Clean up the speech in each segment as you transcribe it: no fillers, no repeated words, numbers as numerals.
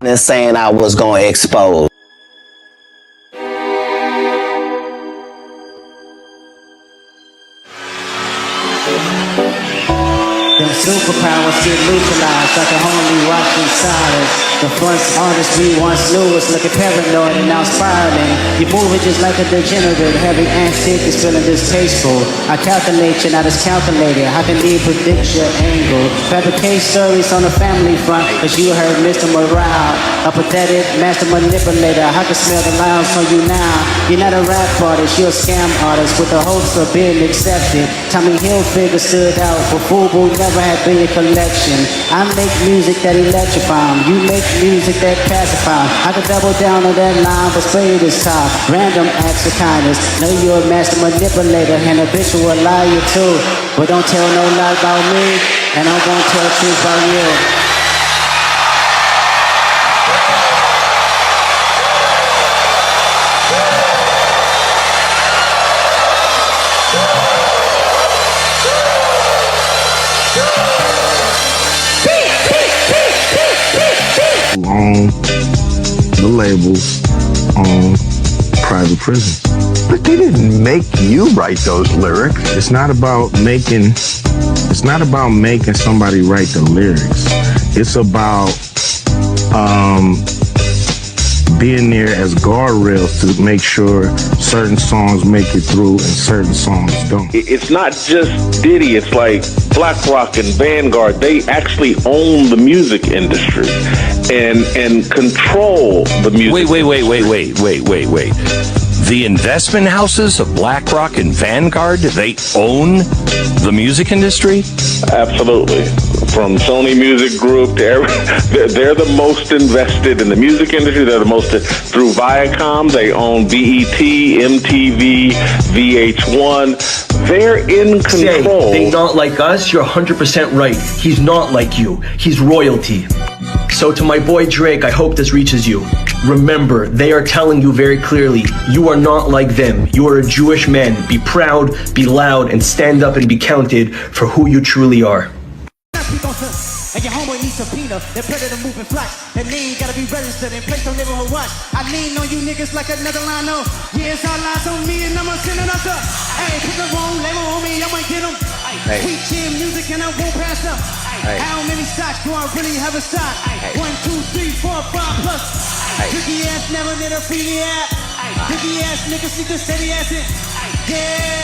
and saying I was gonna expose. Them superpowers get neutralized like a homely watch inside us. The first artist we once knew was looking paranoid and now spiraling. You're moving just like a degenerate. Having antic is feeling distasteful. I calculate you, not as calculated. How can he predict your angle? Fabricate stories on the family front, cause you heard Mr. Morale, a pathetic master manipulator. I can smell the lines from you now. You're not a rap artist, you're a scam artist with the hopes of being accepted. Tommy Hilfiger stood out, but FUBU never had been your collection. I make music that electrify. You make music that pacify. I could double down on that line, but spray this time. Random acts of kindness. Know you're a master manipulator and a habitual liar too. But don't tell no lie about me, and I'm gonna tell the truth about you. On the label on private prison. But they didn't make you write those lyrics. It's not about making somebody write the lyrics. It's about being there as guardrails to make sure certain songs make it through and certain songs don't. It's not just Diddy, it's like BlackRock and Vanguard. They actually own the music industry and control the music. Wait. The investment houses of BlackRock and Vanguard, they own the music industry? Absolutely. From Sony Music Group to they're the most invested in the music industry. They're the most through Viacom. They own BET, MTV, VH1. They're in control. They not like us. You're 100% right. He's not like you. He's royalty. So to my boy Drake, I hope this reaches you. Remember, they are telling you very clearly, you are not like them. You are a Jewish man. Be proud, be loud, and stand up and be counted for who you truly are. And your homeboy needs a peanut, they're predator moving flocks. That name gotta be registered and placed on neighborhood watch. I lean on you niggas like another line on. Yeah, it's all lies on me and I'ma send it up. Hey, put the wrong label on me, I might get them. Hey, we chill music and I won't pass up. Hey, how many shots do I really have a shot? Hey, 1, 2, 3, 4, 5 plus. Vicki ass never did a freely ass. Vicki ass niggas need to steady ass it. Yeah.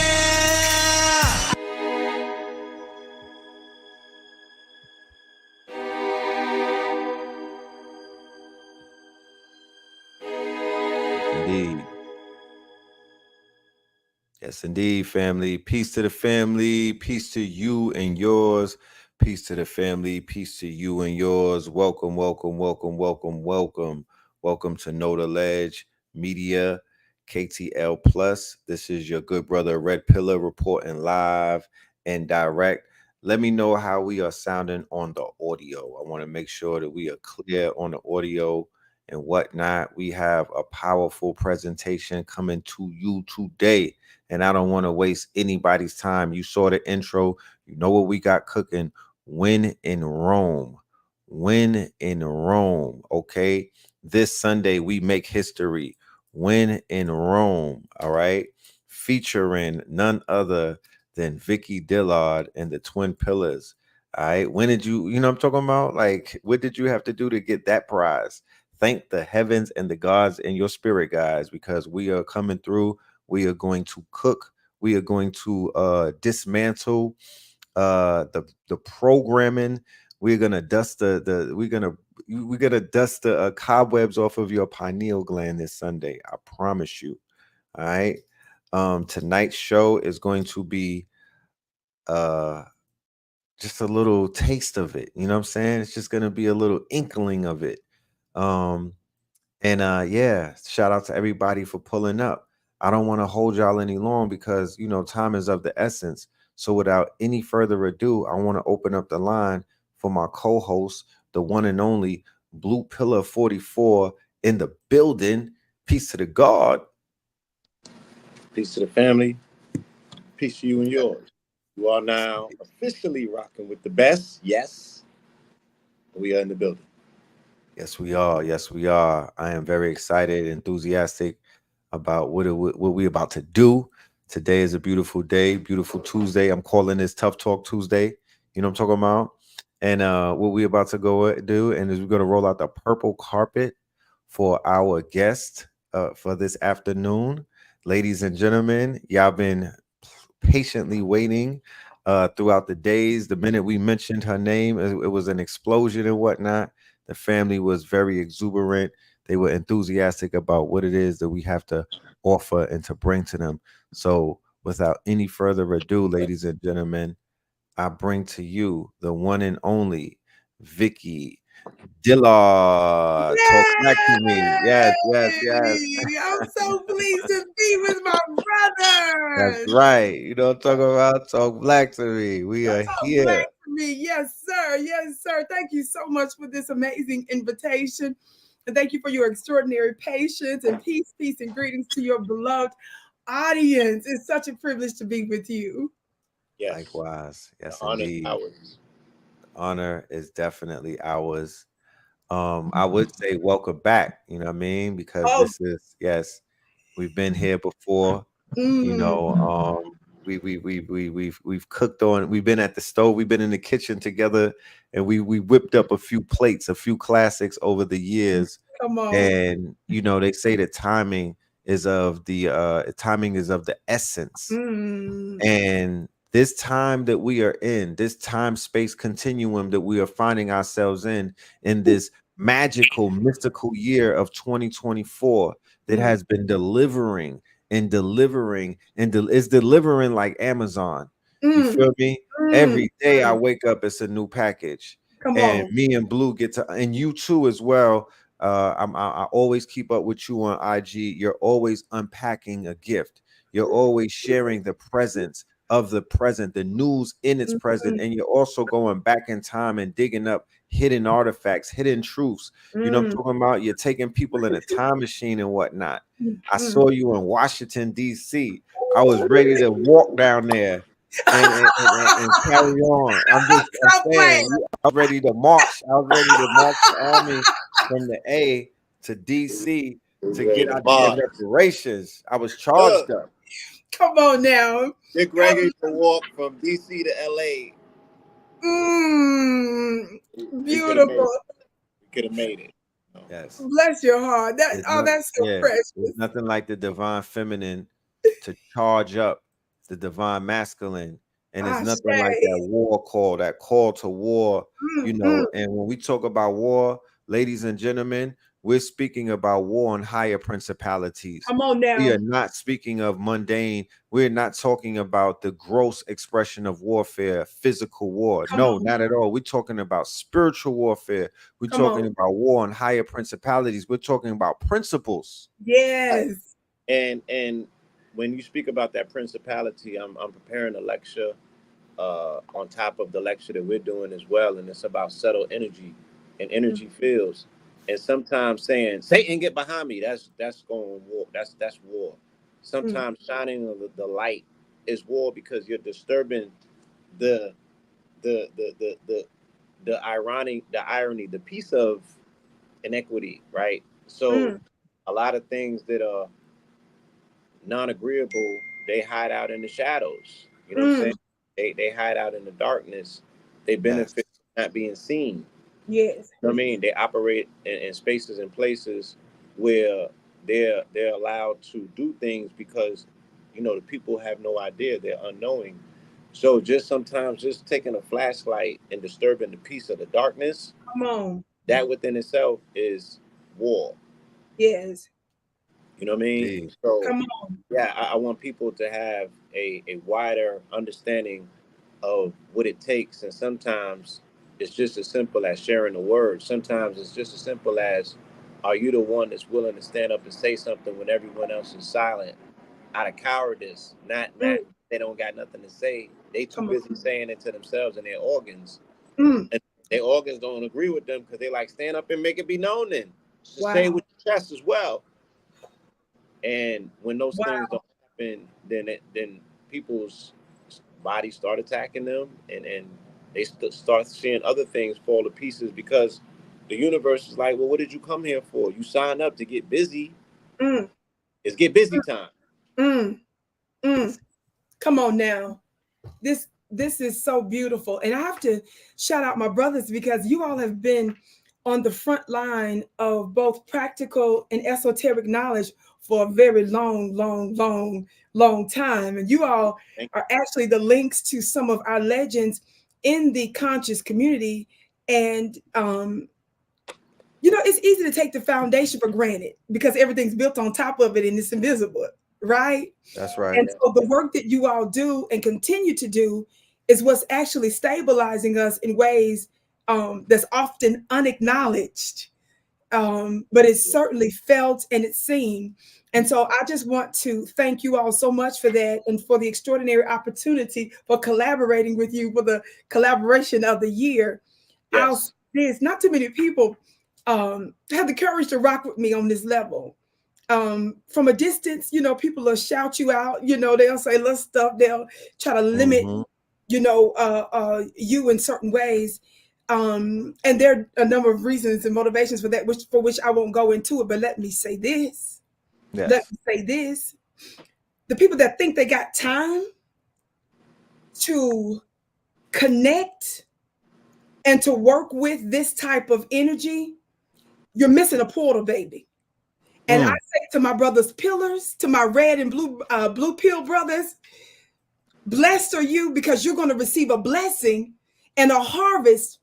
Indeed. Yes, indeed, family. Peace to the family. Peace to you and yours. Peace to the family. Peace to you and yours. Welcome to Know the Ledge Media, KTL Plus. This is your good brother Red Pillar reporting live and direct. Let me know how we are sounding on the audio. I want to make sure that we are clear on the audio and whatnot. We have a powerful presentation coming to you today, and I don't want to waste anybody's time. You saw the intro. You know what we got cooking. When in Rome. When in Rome. Okay. This Sunday, we make history. When in Rome. All right. Featuring none other than Vicki, Dillard, and the Twin Pillars. All right. When did you know what I'm talking about? Like, what did you have to do to get that prize? Thank the heavens and the gods in your spirit, guys, because we are coming through. We are going to cook. We are going to dismantle the programming. We're gonna dust we're gonna dust the cobwebs off of your pineal gland this Sunday. I promise you. All right. Tonight's show is going to be just a little taste of it. You know what I'm saying? It's just gonna be a little inkling of it. Yeah, shout out to everybody for pulling up. I don't want to hold y'all any long because, you know, time is of the essence. So without any further ado, I want to open up the line for my co-host, the one and only Blue Pillar 44 in the building. Peace to the God. Peace to the family. Peace to you and yours. You are now officially rocking with the best. Yes. We are in the building. Yes, we are. Yes, we are. I am very excited, enthusiastic about what we about to do. Today is a beautiful day, beautiful Tuesday. I'm calling this Tough Talk Tuesday. You know what I'm talking about? And what we about to go do, and is we're gonna roll out the purple carpet for our guest for this afternoon. Ladies and gentlemen, y'all been patiently waiting throughout the days. The minute we mentioned her name, it was an explosion and whatnot. The family was very exuberant. They were enthusiastic about what it is that we have to offer and to bring to them. So, without any further ado, ladies and gentlemen, I bring to you the one and only Vicki Dillard. Talk back to me. Yes, yes, yes. Yay! I'm so pleased to be with my That's brothers. right. You know what I'm talking about? Talk black to me. We are Talk here. black to me. Yes, sir. Yes, sir. Thank you so much for this amazing invitation. And thank you for your extraordinary patience and peace, and greetings to your beloved audience. It's such a privilege to be with you. Yes. Likewise. Yes, The honor is indeed. ours. Honor is definitely ours. I would say welcome back, you know what I mean? Because Oh, this is, yes, we've been here before, you mm, know. We've cooked on, we've been at the stove, we've been in the kitchen together, and we whipped up a few plates, a few classics over the years. come on. And you know, they say that timing is of the essence. Mm, And this time that we are in, this time space continuum that we are finding ourselves in this magical, mystical year of 2024 that mm, has been delivering and delivering and is delivering like Amazon. You mm, feel me? mm, Every day I mm. wake up, it's a new package. Come And on. me and Blue get to, and you too as well. I always keep up with you on IG. You're always unpacking a gift. You're always sharing the presence of the present, the news in its present, Mm, and you're also going back in time and digging up hidden artifacts, hidden truths. You know what I'm mm, talking about? You're taking people in a time machine and whatnot. I mm. saw you in Washington, D.C. I was ready to walk down there and carry on. I'm So glad. saying I was ready to march. I was ready to march the army from the A to D.C. to Ready get to out there march. reparations. I was charged Look, up. Come on now. Dick ready to walk from DC to LA. Mm, We could have made beautiful. it. We could have made it. No. Yes. Bless your heart. There's That's so there's precious. nothing like the divine feminine to charge up the divine masculine. And it's Ashe. nothing like that war call, that call to war, you Mm, mm. know. And when we talk about war, ladies and gentlemen, we're speaking about war on higher principalities. Come on We now. are not speaking of mundane. We're not talking about the gross expression of warfare, physical war. Come No, on. not at all. We're talking about spiritual warfare. We're Come talking on. about war on higher principalities. We're talking about principles. Yes. And when you speak about that principality, I'm preparing a lecture on top of the lecture that we're doing as well, and it's about subtle energy and Mm, energy fields. And sometimes saying Satan get behind me, that's going war. That's war. mm, Sometimes shining of the light is war because you're disturbing the the the the the the irony, the piece of inequity, right? So mm, a lot of things that are non-agreeable, they hide out in the shadows. You know what I'm saying? mm. They hide out in the darkness. They Yes. benefit from not being seen. Yes. You know what I mean? They operate in spaces and places where they're allowed to do things because the people have no idea, they're unknowing. So just sometimes just taking a flashlight and disturbing the peace of the darkness, Come on. that within itself is war. Yes. You know what I mean? Indeed. So Come on. yeah, I want people to have a wider understanding of what it takes. And sometimes it's just as simple as sharing the word. Sometimes it's just as simple as, are you the one that's willing to stand up and say something when everyone else is silent out of cowardice? Not Mm, they don't got nothing to say. They too come on. busy saying it to themselves and their organs. Mm, And their organs don't agree with them because they like stand up and make it be known then. Just say it wow. with your chest as well. And when those things Wow. don't happen, then people's bodies start attacking them, and they start seeing other things fall to pieces because the universe is like, well, what did you come here for? You sign up to get busy. Mm. It's get busy time. Mm. Mm. Come on now. This is so beautiful. And I have to shout out my brothers because you all have been on the front line of both practical and esoteric knowledge for a very long time. And you all are actually the links to some of our legends in the conscious community. And you know, it's easy to take the foundation for granted because everything's built on top of it and it's invisible, right? That's right. And so the work that you all do and continue to do is what's actually stabilizing us in ways that's often unacknowledged, but it's certainly felt and it's seen. And so I just want to thank you all so much for that and for the extraordinary opportunity for collaborating with you for the collaboration of the year. Yes. There's not too many people have the courage to rock with me on this level. From a distance, you know, people will shout you out, you know, they'll say little stuff, they'll try to limit, you know, you in certain ways. And there are a number of reasons and motivations for that, for which I won't go into it, but let me say this. Yes. Let me say this. The people that think they got time to connect and to work with this type of energy, you're missing a portal, baby. And I say to my brothers pillars, to my red and blue pill brothers, blessed are you because you're going to receive a blessing and a harvest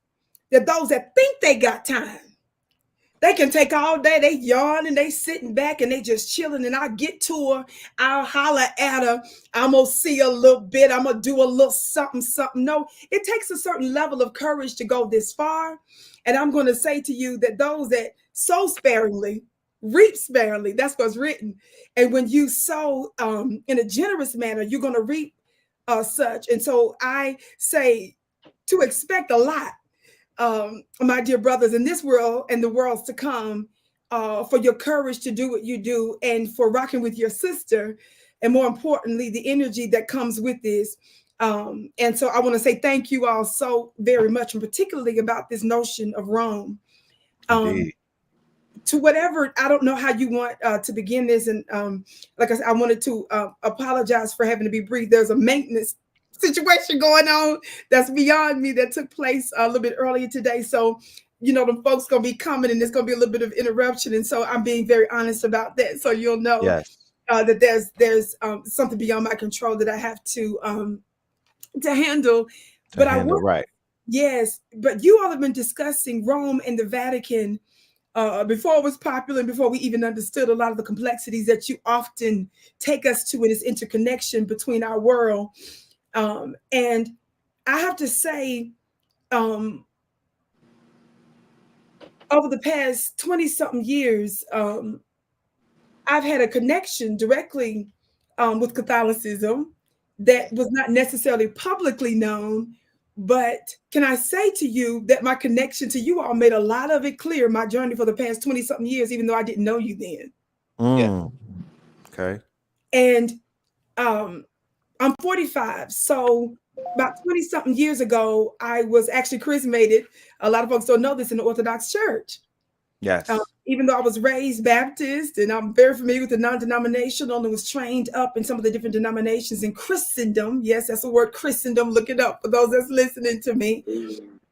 that those that think they got time, they can take all day, they yawn and they sitting back and they just chilling, and I get to her, I'll holler at her, I'm going to see a little bit, I'm going to do a little something. No, it takes a certain level of courage to go this far. And I'm going to say to you that those that sow sparingly, reap sparingly. That's what's written. And when you sow in a generous manner, you're going to reap such. And so I say to expect a lot, my dear brothers, in this world and the worlds to come, for your courage to do what you do and for rocking with your sister. And more importantly, the energy that comes with this. And so I want to say thank you all so very much, and particularly about this notion of Rome. To whatever, I don't know how you want to begin this. And like I said, I wanted to apologize for having to be brief. There's a maintenance situation going on that's beyond me that took place a little bit earlier today. So, you know, the folks going to be coming and there's going to be a little bit of interruption. And so I'm being very honest about that. So you'll know that there's something beyond my control that I have to handle. Yes, but you all have been discussing Rome and the Vatican before it was popular and before we even understood a lot of the complexities that you often take us to in this interconnection between our world. And I have to say, over the past 20-something years, I've had a connection directly with Catholicism that was not necessarily publicly known. But can I say to you that my connection to you all made a lot of it clear, my journey for the past 20-something years, even though I didn't know you then. Okay. And I'm 45. So about 20-something years ago, I was actually charismated. A lot of folks don't know this, in the Orthodox Church. Yes. Even though I was raised Baptist and I'm very familiar with the non-denominational and was trained up in some of the different denominations in Christendom. Yes, that's the word Christendom. Look it up for those that's listening to me.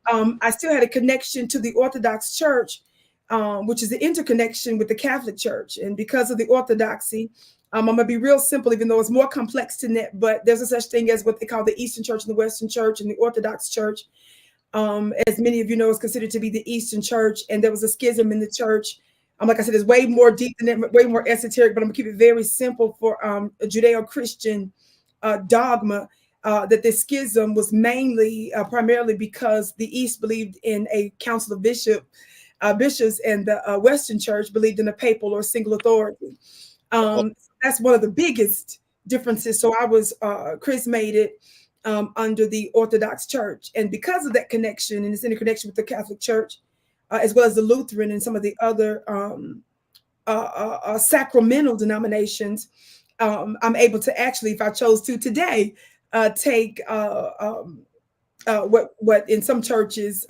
I still had a connection to the Orthodox Church, which is the interconnection with the Catholic Church. And because of the orthodoxy, I'm going to be real simple, even though it's more complex than that. But there's a such thing as what they call the Eastern Church and the Western Church, and the Orthodox Church, as many of you know, is considered to be the Eastern Church. And there was a schism in the church. Like I said, it's way more deep than that, way more esoteric, but I'm gonna keep it very simple for a Judeo-Christian dogma, that this schism was primarily because the East believed in a council of bishops, and the Western Church believed in a papal or single authority. That's one of the biggest differences. So I was charismated under the Orthodox Church. And because of that connection and this interconnection with the Catholic Church, as well as the Lutheran and some of the other sacramental denominations, I'm able to actually, if I chose to today, take what in some churches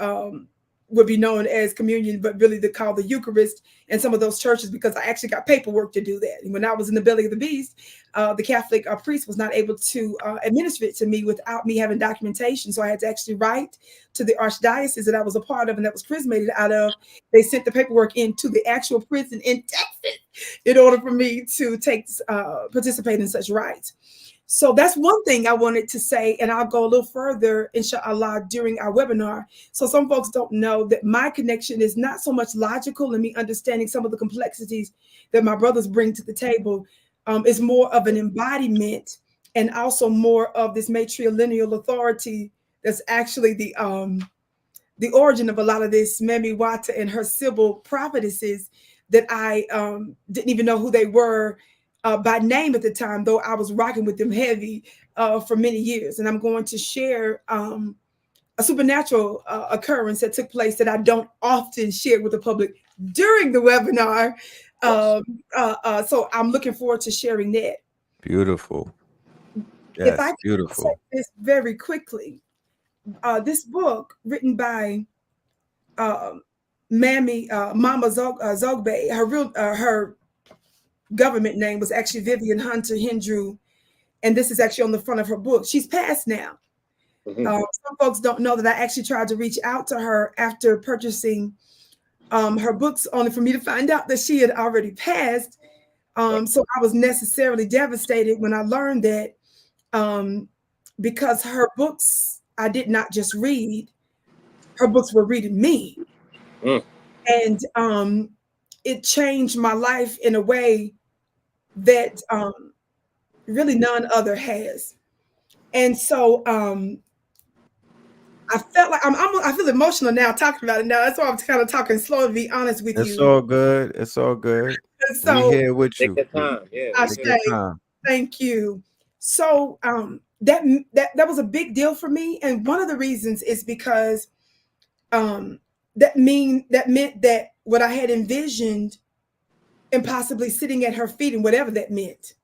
would be known as communion, but really they call the Eucharist in some of those churches, because I actually got paperwork to do that. And when I was in the belly of the beast, the Catholic priest was not able to administer it to me without me having documentation. So I had to actually write to the archdiocese that I was a part of and that was chrismated out of. They sent the paperwork into the actual prison in Texas in order for me to participate in such rites. So that's one thing I wanted to say, and I'll go a little further, inshallah, during our webinar. So some folks don't know that my connection is not so much logical and me understanding some of the complexities that my brothers bring to the table. Is more of an embodiment and also more of this matrilineal authority that's actually the origin of a lot of this Memi Wata and her Sybil prophetesses that I didn't even know who they were by name at the time, though I was rocking with them heavy for many years. And I'm going to share a supernatural occurrence that took place that I don't often share with the public during the webinar. So I'm looking forward to sharing that. Beautiful. Yes, if I can beautiful. say this very quickly, this book written by Mama Zogbe, her government name was actually Vivian Hunter Hindrew, and this is actually on the front of her book. She's passed now. Some folks don't know that I actually tried to reach out to her after purchasing her books, only for me to find out that she had already passed. So I was necessarily devastated when I learned that, because her books I did not just read, her books were reading me. And it changed my life in a way that really none other has. And so I felt like I feel emotional now talking about it now. That's why I'm kind of talking slow, to be honest with you. It's all good. It's all good. So, we here with you. Take your time. Yeah. Take your time. Thank you. So that was a big deal for me. And one of the reasons is because that meant that what I had envisioned and possibly sitting at her feet, and whatever that meant,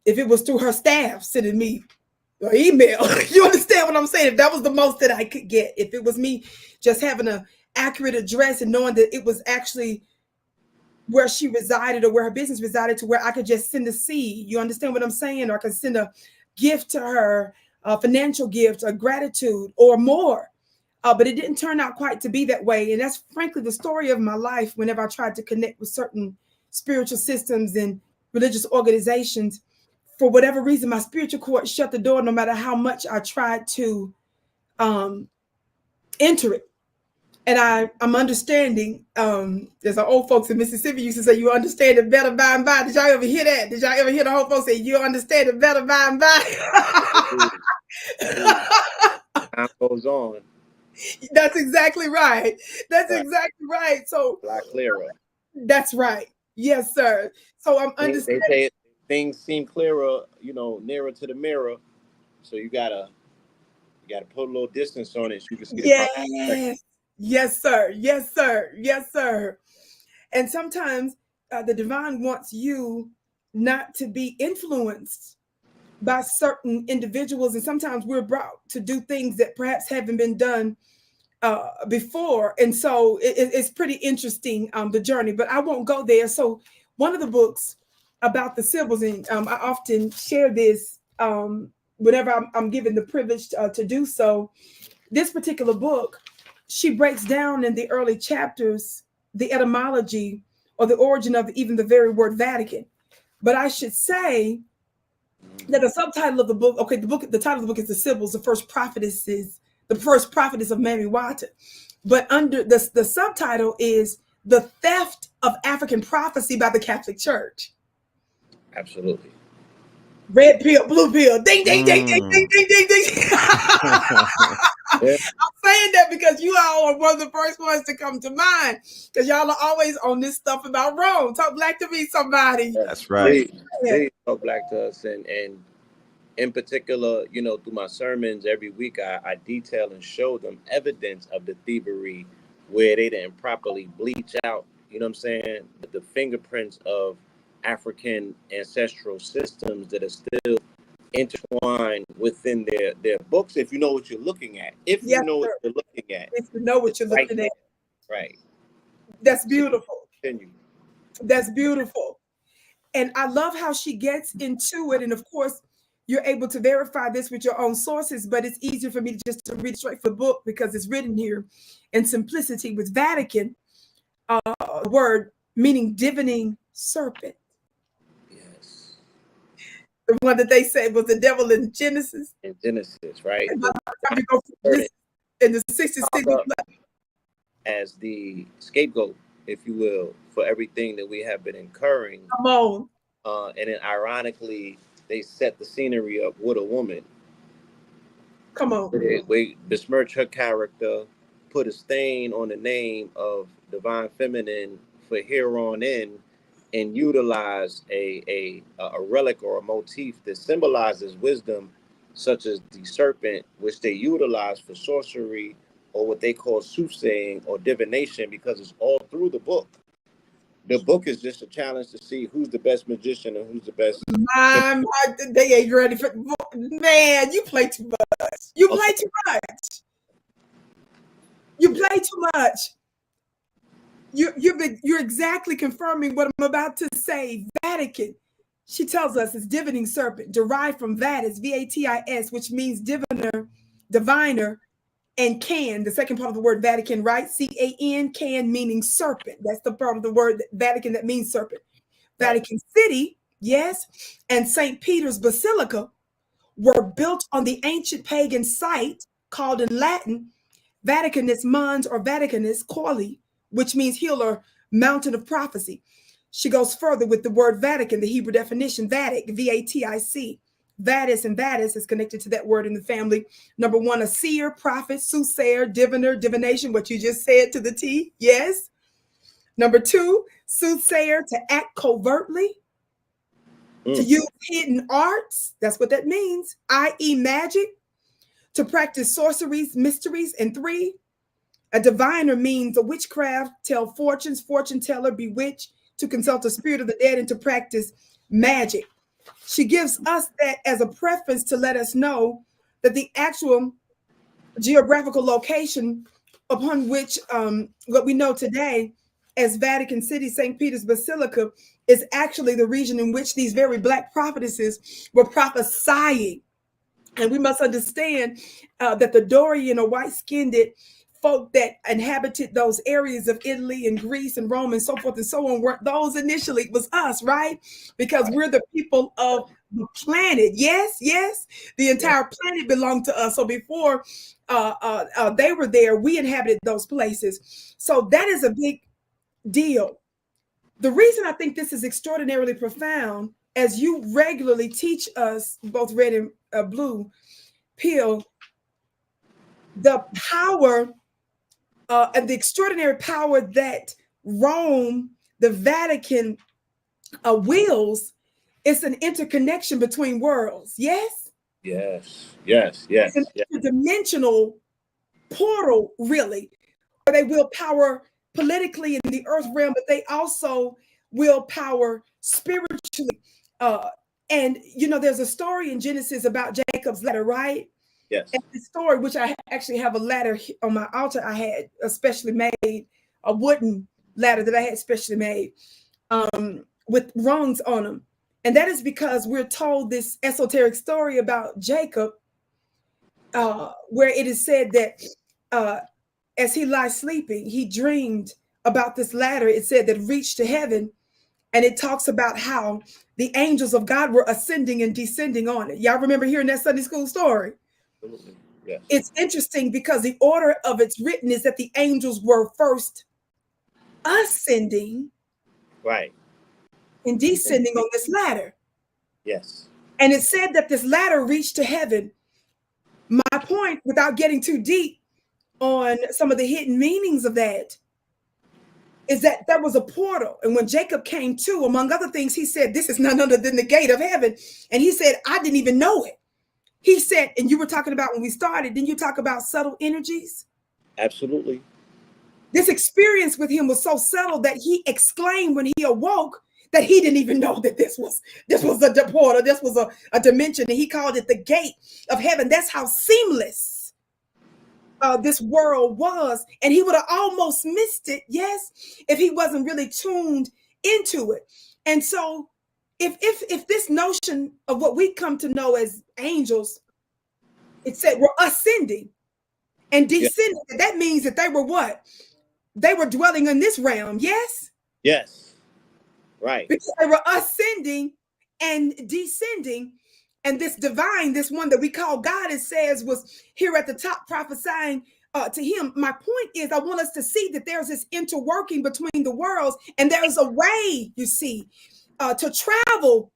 if it was through her staff sending me or email, you understand what I'm saying? If that was the most that I could get, if it was me just having an accurate address and knowing that it was actually where she resided or where her business resided, to where I could just send a seed, you understand what I'm saying? Or I could send a gift to her, a financial gift, a gratitude or more. But it didn't turn out quite to be that way. And that's frankly the story of my life. Whenever I tried to connect with certain spiritual systems and religious organizations, for whatever reason, my spiritual cord shut the door no matter how much I tried to enter it. And I'm understanding, there's an old folks in Mississippi used to say, you understand it better by and by. Did y'all ever hear that? Did y'all ever hear the old folks say, you understand it better by and by? Time goes on. That's exactly right. That's exactly right. So a lot clearer. That's right. Yes, sir. So I'm understanding. They say things seem clearer, nearer to the mirror. So you gotta put a little distance on it so you can see the yes. Yes, sir. Yes, sir. Yes, sir. And sometimes the divine wants you not to be influenced by certain individuals. And sometimes we're brought to do things that perhaps haven't been done before. And so it's pretty interesting, the journey, but I won't go there. So one of the books about the Sybils, and I often share this whenever I'm given the privilege to do so. This particular book, she breaks down in the early chapters the etymology or the origin of even the very word Vatican. But I should say that the subtitle of the book, the title of the book is The Sybils, the first prophetess of Mary Wata. But under the subtitle is The Theft of African Prophecy by the Catholic Church. Absolutely. Red pill, blue pill, ding, ding, ding, ding, ding, ding, ding, ding. Yeah. I'm saying that because you all are one of the first ones to come to mind, because y'all are always on this stuff about Rome. Talk black to me, somebody. That's right. They talk black to us, and in particular, through my sermons every week, I detail and show them evidence of the thievery where they didn't properly bleach out, the fingerprints of African ancestral systems that are still intertwined within their books, if you know what you're looking at. If you know what you're looking at. even know what you're looking at. Right. That's beautiful. Continue. That's beautiful. And I love how she gets into it. And of course, you're able to verify this with your own sources, but it's easier for me just to read straight from the book because it's written here in simplicity with Vatican, word meaning divining serpent. Yes. The one that they said was the devil in Genesis. In Genesis, right? And by the time you go through this in the 66 as the scapegoat, if you will, for everything that we have been incurring. Come on. And then ironically, they set the scenery up with a woman. Come on. They besmirch her character, put a stain on the name of divine feminine for here on in, and utilize a relic or a motif that symbolizes wisdom, such as the serpent, which they utilize for sorcery or what they call soothsaying or divination, because it's all through the book. The book is just a challenge to see who's the best magician and who's the best. They ain't ready for, man, you play too much. You play too much. You play too much. You're exactly confirming what I'm about to say. Vatican, she tells us, is divining serpent, derived from vatis, V-A-T-I-S, which means diviner, and can, the second part of the word Vatican, right? C-A-N, can meaning serpent. That's the part of the word Vatican that means serpent. Vatican City, yes, and St. Peter's Basilica were built on the ancient pagan site called in Latin Vaticanus Mons or Vaticanus Coeli, which means hill or mountain of prophecy. She goes further with the word Vatican, the Hebrew definition, Vatic, V-A-T-I-C. Vatis and Vatis is connected to that word in the family. Number one, a seer, prophet, soothsayer, diviner, divination, what you just said to the T, yes. Number two, soothsayer, to act covertly, to use hidden arts, that's what that means, i.e. magic, to practice sorceries, mysteries. And three, a diviner means a witchcraft, tell fortunes, fortune teller, bewitch, to consult the spirit of the dead, and to practice magic. She gives us that as a preface to let us know that the actual geographical location upon which what we know today as Vatican City, St. Peter's Basilica, is actually the region in which these very Black prophetesses were prophesying. And we must understand that the Dorian or white-skinned folk that inhabited those areas of Italy and Greece and Rome and so forth and so on, weren't those initially, it was us, right? Because we're the people of the planet. Yes, yes. The entire planet belonged to us. So before they were there, we inhabited those places. So that is a big deal. The reason I think this is extraordinarily profound, as you regularly teach us, both Red and Blue Pill, the power and the extraordinary power that Rome, the Vatican wills, is an interconnection between worlds. Yes? Yes, yes, yes. It's an interdimensional portal, really, where they will power politically in the earth realm, but they also will power spiritually. And, you know, there's a story in Genesis about Jacob's ladder, right? Yes. And the story, which I actually have a ladder on my altar, I had especially made, a wooden ladder that I had specially made with rungs on them. And that is because we're told this esoteric story about Jacob, where it is said that as he lies sleeping, he dreamed about this ladder. It said that reached to heaven. And it talks about how the angels of God were ascending and descending on it. Y'all remember hearing that Sunday school story? Absolutely. Yes. It's interesting because the order of it's written is that the angels were first ascending, right, and descending on this ladder. Yes. And it said that this ladder reached to heaven. My point, without getting too deep on some of the hidden meanings of that, is that there was a portal. And when Jacob came to, among other things, he said, this is none other than the gate of heaven. And he said, I didn't even know it. He said, and you were talking about when we started, didn't you talk about subtle energies? Absolutely. This experience with him was so subtle that he exclaimed when he awoke that he didn't even know that this was a portal, this was a dimension, and he called it the gate of heaven. That's how seamless this world was, and he would have almost missed it, yes, if he wasn't really tuned into it. And so if this notion of what we come to know as angels, it said we're ascending and descending, that means that they were what? They were dwelling in this realm, yes? Yes. Right. Because they were ascending and descending. And this divine, this one that we call God, it says, was here at the top prophesying to him. My point is, I want us to see that there's this interworking between the worlds, and there's a way, you see, to travel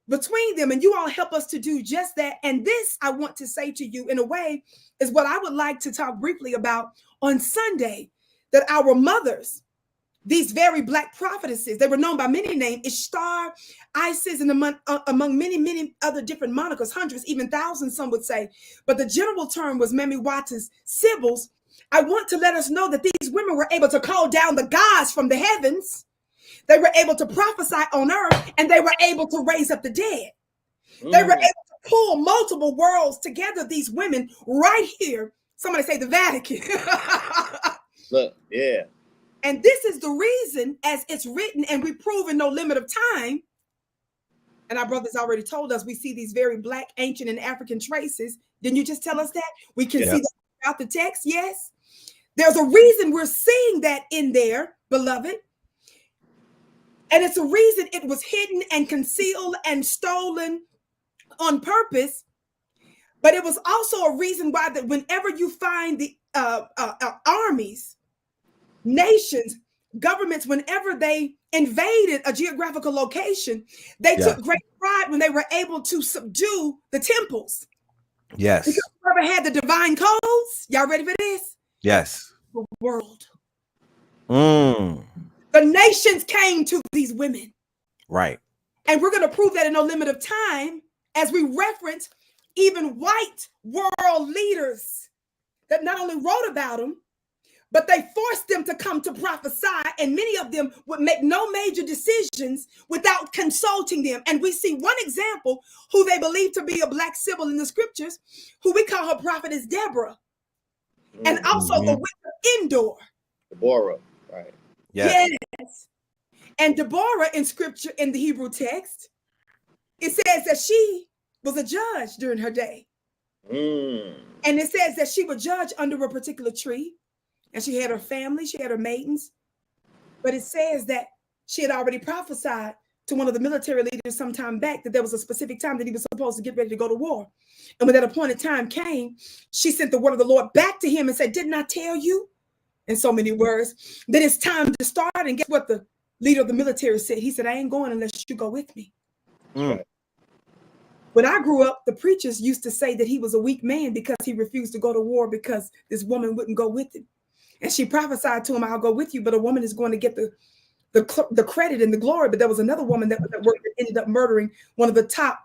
between them. And you all help us to do just that. And this, I want to say to you in a way, is what I would like to talk briefly about on Sunday, that our mothers, these very Black prophetesses, they were known by many names, Ishtar, Isis, and among many, many other different monikers, hundreds, even thousands, some would say. But the general term was Memi Wata's Sybils. I want to let us know that these women were able to call down the gods from the heavens. They were able to prophesy on earth, and they were able to raise up the dead. They were able to pull multiple worlds together, these women, right here. Somebody say the Vatican. Look, yeah. And this is the reason, as it's written, and we prove in no limit of time, and our brothers already told us, we see these very Black, ancient, and African traces. Didn't you just tell us that? We can see that throughout the text, yes? There's a reason we're seeing that in there, beloved. And it's a reason it was hidden and concealed and stolen on purpose. But it was also a reason why that whenever you find the armies, nations, governments, whenever they invaded a geographical location, they took great pride when they were able to subdue the temples. Yes. Because whoever had the divine codes, y'all ready for this? Yes. The world. Mm. The nations came to these women. Right. And we're going to prove that in no limit of time as we reference even white world leaders that not only wrote about them, but they forced them to come to prophesy, and many of them would make no major decisions without consulting them. And we see one example who they believe to be a Black Sybil in the scriptures, who we call her prophetess Deborah, and also the witch of Endor. Deborah, right? Yes. And Deborah in scripture, in the Hebrew text, it says that she was a judge during her day. And it says that she would judge under a particular tree. And she had her family, she had her maidens. But it says that she had already prophesied to one of the military leaders some time back that there was a specific time that he was supposed to get ready to go to war. And when that appointed time came, she sent the word of the Lord back to him and said, didn't I tell you, in so many words, that it's time to start? And guess what the leader of the military said? He said, I ain't going unless you go with me. When I grew up, the preachers used to say that he was a weak man because he refused to go to war because this woman wouldn't go with him. And she prophesied to him, I'll go with you, but a woman is going to get the credit and the glory. But there was another woman that ended up murdering one of the top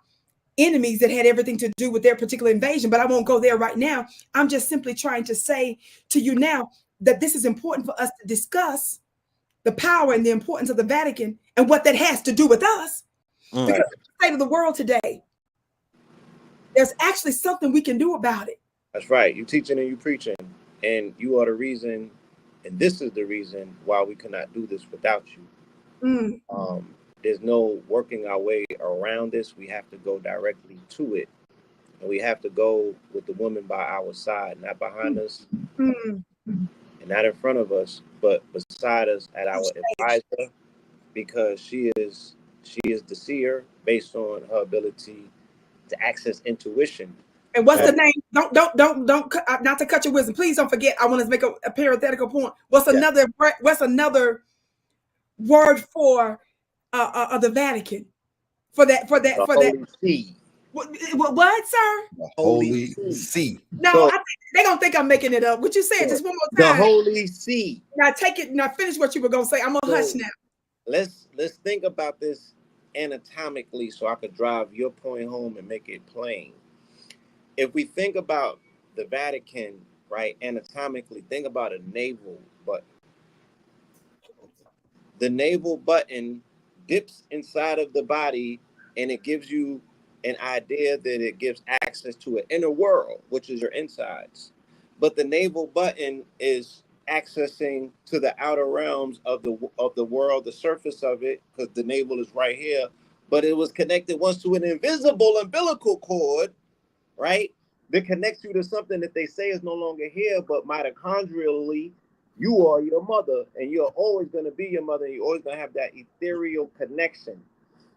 enemies that had everything to do with their particular invasion. But I won't go there right now. I'm just simply trying to say to you now that this is important for us to discuss the power and the importance of the Vatican and what that has to do with us. Because in the state of the world today, there's actually something we can do about it. That's right. You teaching and you preaching. And you are the reason, and this is the reason why we cannot do this without you. There's no working our way around this. We have to go directly to it. And we have to go with the woman by our side, not behind us, and not in front of us, but beside us at our advisor, because she is the seer based on her ability to access intuition. And what's the name? Don't not to cut your wisdom. Please don't forget. I want to make a parenthetical point. What's another word for the Vatican? Holy See. What, sir? The Holy See. No, So, they're gonna think I'm making it up. Would you say it just one more time? The Holy See. Now take it. Now finish what you were gonna say. I'm gonna hush now. Let's think about this anatomically, so I could drive your point home and make it plain. If we think about the Vatican, right, anatomically, think about a navel button. The navel button dips inside of the body, and it gives you an idea that it gives access to an inner world, which is your insides. but the navel button is accessing to the outer realms of the world, the surface of it, because the navel is right here. But it was connected once to an invisible umbilical cord, right? That connects you to something that they say is no longer here, but mitochondrially, you are your mother, and you're always going to be your mother, and you're always going to have that ethereal connection.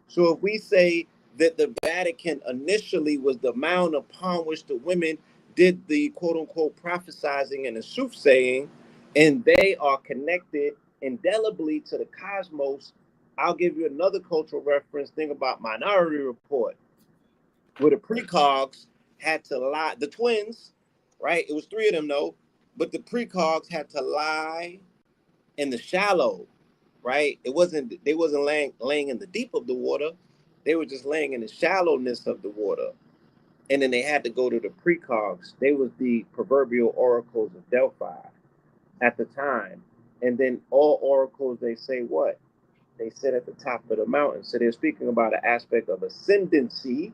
So if we say that the Vatican initially was the mound upon which the women did the quote-unquote prophesizing and the soothsaying, and they are connected indelibly to the cosmos, I'll give you another cultural reference. Think about Minority Report, where the precogs had to lie, the twins, right? It was 3 of them though, but the precogs had to lie in the shallow, right? They wasn't laying in the deep of the water. They were just laying in the shallowness of the water. And then they had to go to the precogs. They was the proverbial oracles of Delphi at the time. And then all oracles, they say what? They sit at the top of the mountain. So they're speaking about an aspect of ascendancy,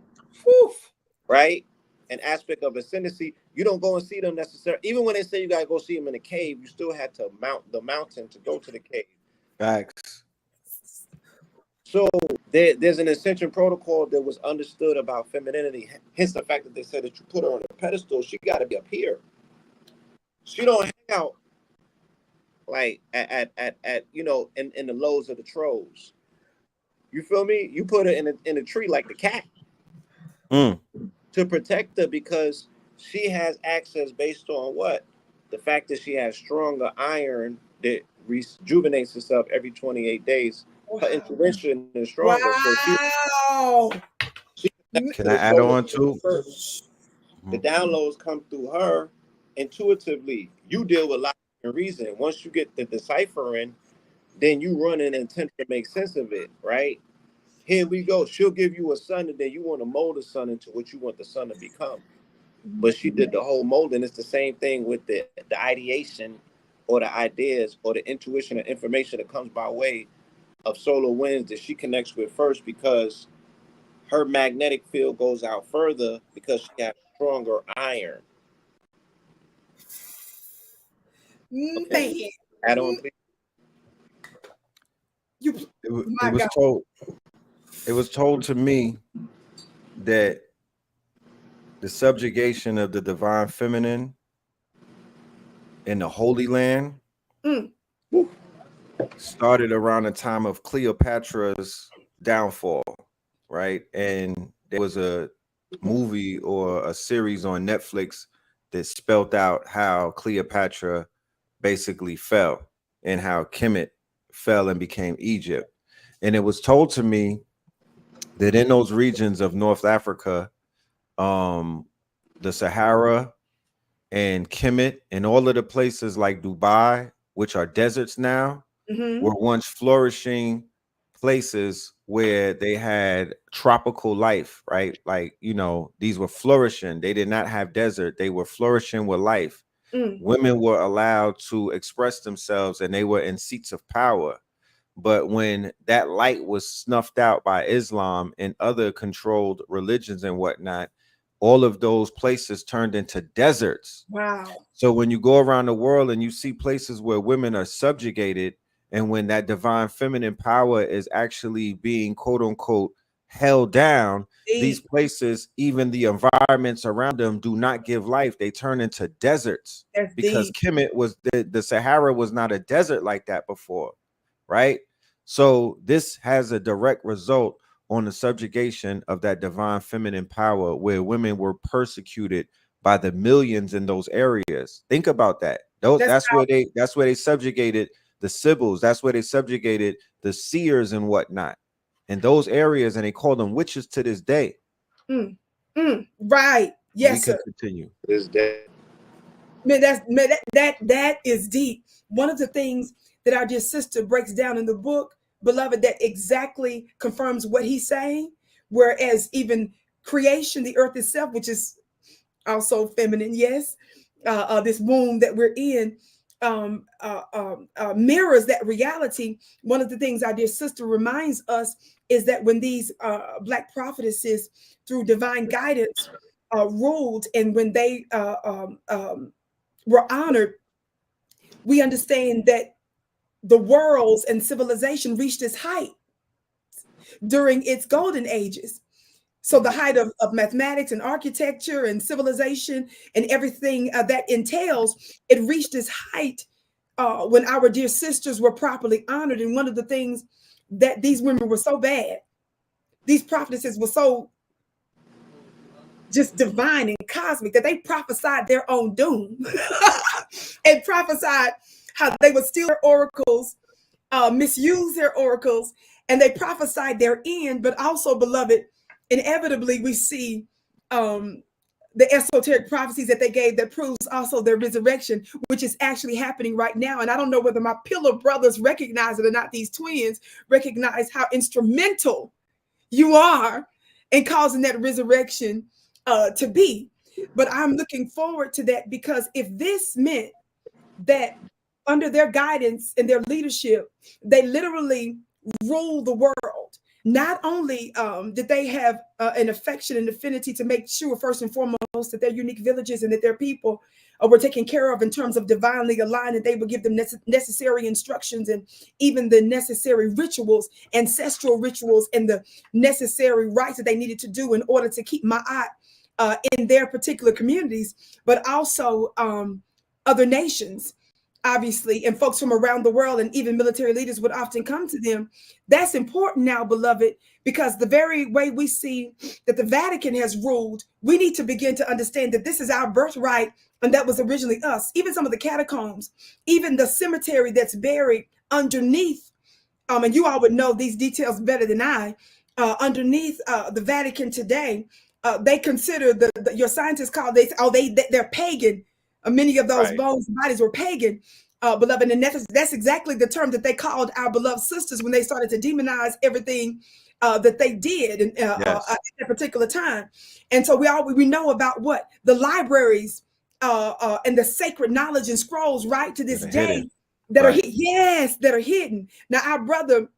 right? An aspect of ascendancy. You don't go and see them necessarily. Even when they say you got to go see them in a cave, you still had to mount the mountain to go to the cave. Facts. So there's an ascension protocol that was understood about femininity. Hence the fact that they said that you put her on a pedestal, she got to be up here. She don't hang out like at you know, in the lows of the trolls. You feel me? You put her in a tree like the cat to protect her, because she has access based on what? The fact that she has stronger iron that rejuvenates itself every 28 days. Her intuition is stronger. Wow. So she Can I add on to? The downloads come through her intuitively. You deal with logic and reason. Once you get the deciphering, then you run an intent to make sense of it, right? Here we go. She'll give you a son, and then you want to mold the son into what you want the son to become. But she did the whole molding. It's the same thing with the ideation or the ideas or the intuition or information that comes by way of solar winds that she connects with first, because her magnetic field goes out further because she has stronger iron. Okay. Add on, please. It was told to me that the subjugation of the divine feminine in the Holy Land started around the time of Cleopatra's downfall, right? And there was a movie or a series on Netflix that spelled out how Cleopatra basically fell and how Kemet fell and became Egypt. And it was told to me that in those regions of North Africa, the Sahara and Kemet and all of the places like Dubai, which are deserts now, were once flourishing places where they had tropical life, right? Like, you know, these were flourishing. They did not have desert. They were flourishing with life. Women were allowed to express themselves and they were in seats of power. But when that light was snuffed out by Islam and other controlled religions and whatnot, all of those places turned into deserts. Wow. So when you go around the world and you see places where women are subjugated, and when that divine feminine power is actually being quote unquote held down, these places, even the environments around them, do not give life. They turn into deserts. Because Kemet was the Sahara was not a desert like that before, right? So this has a direct result on the subjugation of that divine feminine power, where women were persecuted by the millions in those areas. Think about that. That's where they subjugated the Sybils. That's where they subjugated the seers and whatnot in those areas, and they call them witches to this day. Right. Yes, we sir. Could continue. This day. Man, that is deep. One of the things that our dear sister breaks down in the book, beloved, that exactly confirms what he's saying. Whereas even creation, the earth itself, which is also feminine, yes, this womb that we're in, mirrors that reality. One of the things our dear sister reminds us is that when these Black prophetesses, through divine guidance, ruled, and when they were honored, we understand that the worlds and civilization reached its height during its golden ages. So the height of mathematics and architecture and civilization and everything that entails, it reached its height when our dear sisters were properly honored. And one of the things that these women were so bad, these prophetesses were so just divine and cosmic that they prophesied their own doom and prophesied how they would steal their oracles, misuse their oracles, and they prophesied their end. But also, beloved, inevitably we see the esoteric prophecies that they gave that proves also their resurrection, which is actually happening right now. And I don't know whether my pillar brothers recognize it or not. These twins recognize how instrumental you are in causing that resurrection to be. But I'm looking forward to that, because if this meant that under their guidance and their leadership, they literally rule the world. Not only did they have an affection and affinity to make sure, first and foremost, that their unique villages and that their people were taken care of in terms of divinely aligned, and they would give them necessary instructions and even the necessary rituals, ancestral rituals, and the necessary rites that they needed to do in order to keep Ma'at in their particular communities, but also other nations, obviously, and folks from around the world, and even military leaders would often come to them. That's important now, beloved, because the very way we see that the Vatican has ruled, we need to begin to understand that this is our birthright, and that was originally us. Even some of the catacombs, even the cemetery that's buried underneath, and you all would know these details better than I, underneath the Vatican today, they consider your scientists call they're pagan. Many of those bones and bodies were pagan, beloved, and that's exactly the term that they called our beloved sisters when they started to demonize everything that they did at that particular time. And so we know about what the libraries and the sacred knowledge and scrolls right to this day that are that are hidden. Now, our brother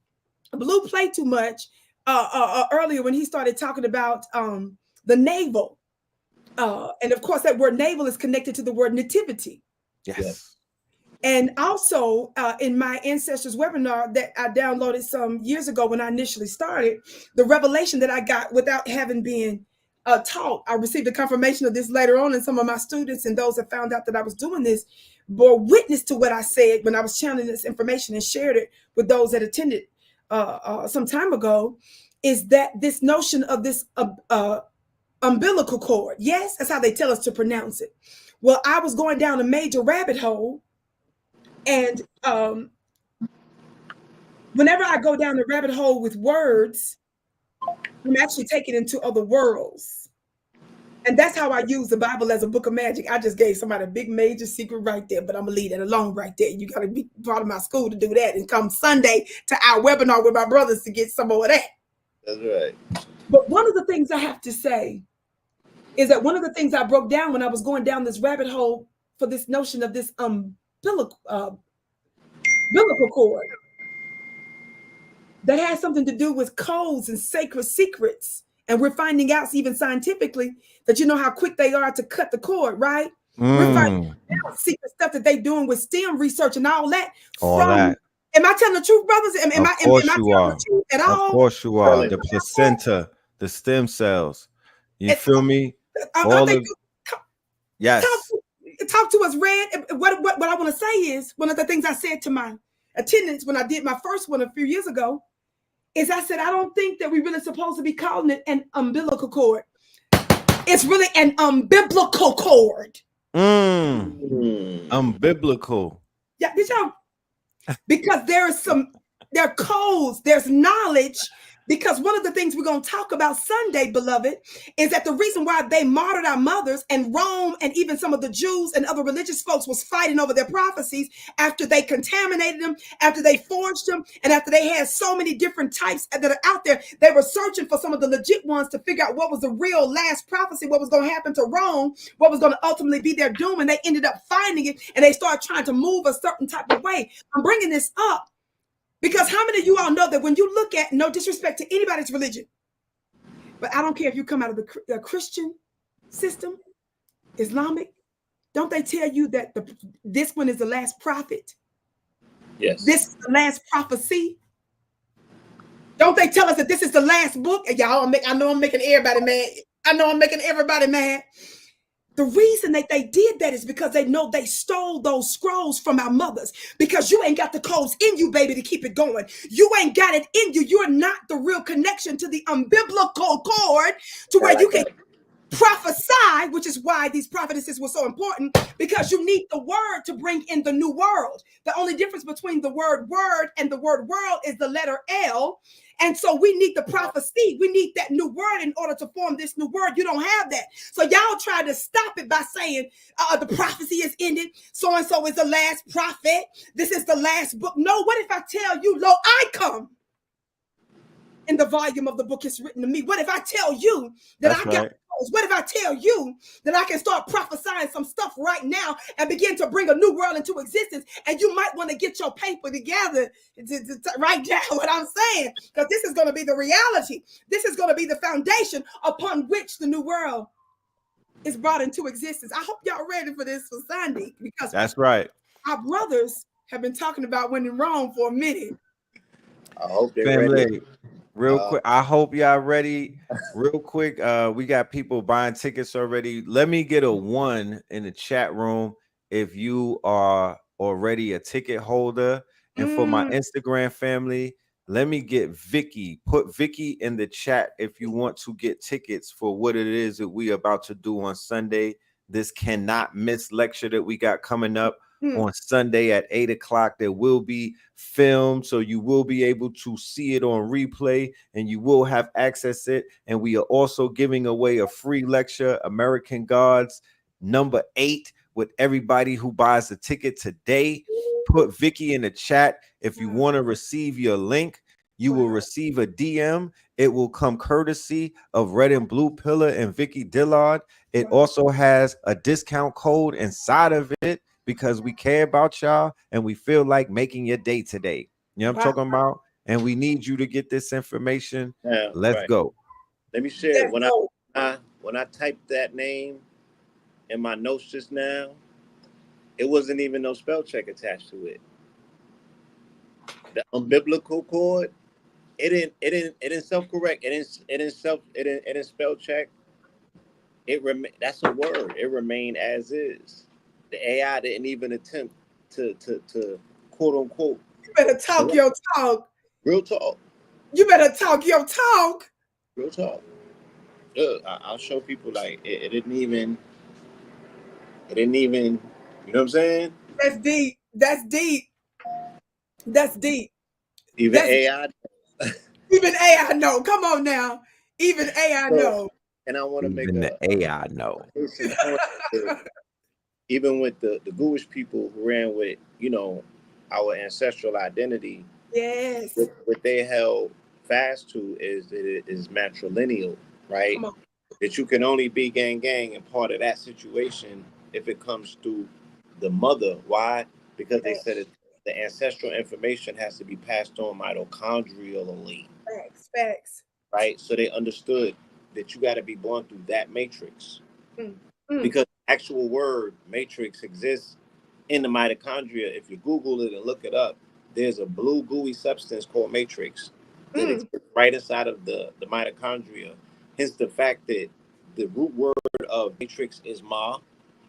Blue played too much earlier when he started talking about the navel. And of course, that word navel is connected to the word nativity. Yes. And also in my Ancestors webinar that I downloaded some years ago when I initially started, the revelation that I got without having been taught, I received a confirmation of this later on, and some of my students and those that found out that I was doing this bore witness to what I said when I was channeling this information and shared it with those that attended some time ago, is that this notion of this umbilical cord. Yes, that's how they tell us to pronounce it. Well, I was going down a major rabbit hole, and whenever I go down the rabbit hole with words, I'm actually taken into other worlds. And that's how I use the Bible as a book of magic. I just gave somebody a big major secret right there, but I'm gonna leave that alone right there. You gotta be part of my school to do that, and come Sunday to our webinar with my brothers to get some more of that. That's right. But one of the things I have to say is that one of the things I broke down when I was going down this rabbit hole for this notion of this umbilical cord that has something to do with codes and sacred secrets. And we're finding out even scientifically that you know how quick they are to cut the cord, right? We're finding out secret stuff that they're doing with STEM research and all that. Am I telling the truth, brothers? Am I telling the truth at all? Of course you are. The placenta, the stem cells. You feel me? Yes. Talk to us, Red. What I want to say is, one of the things I said to my attendants when I did my first one a few years ago is I said, I don't think that we're really supposed to be calling it an umbilical cord. It's really an unbiblical cord. Unbiblical. Yeah, did y'all? Because there are codes, there's knowledge. Because one of the things we're going to talk about Sunday, beloved, is that the reason why they martyred our mothers, and Rome and even some of the Jews and other religious folks was fighting over their prophecies after they contaminated them, after they forged them, and after they had so many different types that are out there, they were searching for some of the legit ones to figure out what was the real last prophecy, what was going to happen to Rome, what was going to ultimately be their doom, and they ended up finding it, and they started trying to move a certain type of way. I'm bringing this up because how many of you all know that when you look at, no disrespect to anybody's religion, but I don't care if you come out of the Christian system, Islamic, don't they tell you that this one is the last prophet? Yes. This is the last prophecy. Don't they tell us that this is the last book? And y'all, I know I'm making everybody mad. I know I'm making everybody mad. The reason that they did that is because they know they stole those scrolls from our mothers, because you ain't got the codes in you, baby, to keep it going. You ain't got it in you. You're not the real connection to the umbilical cord to where you can prophesy, which is why these prophetesses were so important, because you need the word to bring in the new world. The only difference between the word word and the word world is the letter L. And so we need the prophecy. We need that new word in order to form this new word. You don't have that. So y'all try to stop it by saying the prophecy is ended. So-and-so is the last prophet. This is the last book. No, what if I tell you, lo, I come in the volume of the book is written to me? What if I tell you that I got those? What if I tell you that I can start prophesying some stuff right now and begin to bring a new world into existence? And you might want to get your paper together to write down what I'm saying, because this is going to be the reality. This is going to be the foundation upon which the new world is brought into existence. I hope y'all ready for this for Sunday, because that's right. Our brothers have been talking about when in Rome for a minute. I hope they're ready. Real quick, I hope y'all ready. Real quick, we got people buying tickets already. Let me get a 1 in the chat room if you are already a ticket holder. And for my Instagram family, let me get Vicki. Put Vicki in the chat if you want to get tickets for what it is that we about to do on Sunday. This cannot miss lecture that we got coming up on Sunday at 8 o'clock. There will be filmed, so you will be able to see it on replay and you will have access to it. And we are also giving away a free lecture, American Gods #8, with everybody who buys the ticket today. Put Vicki in the chat if you want to receive your link. You will receive a DM. It will come courtesy of Red and Blue Pillar and Vicki Dillard. It also has a discount code inside of it, because we care about y'all and we feel like making your day today. You know what I'm talking about? And we need you to get this information. Yeah, Let's go. Let me share. When I typed that name in my notes just now, it wasn't even no spell check attached to it. The umbilical cord, it didn't self-correct. It didn't spell check. That's a word. It remained as is. The AI didn't even attempt to quote unquote. You better talk your talk. Real talk. You better talk your talk. Real talk. Look, I'll show people like it didn't even. You know what I'm saying? That's deep. That's deep. That's deep. Even AI. Even AI know. Come on now. Even AI know. And I want to make the AI know. Even with the Jewish people who ran with, our ancestral identity. Yes. What they held fast to is that it is matrilineal, right? That you can only be gang and part of that situation if it comes through the mother. Why? Because they said the ancestral information has to be passed on mitochondrially. Facts. Right? So they understood that you got to be born through that matrix. Because the actual word matrix exists in the mitochondria. If you Google it and look it up, there's a blue gooey substance called matrix that exists right inside of the mitochondria. Hence the fact that the root word of matrix is Ma.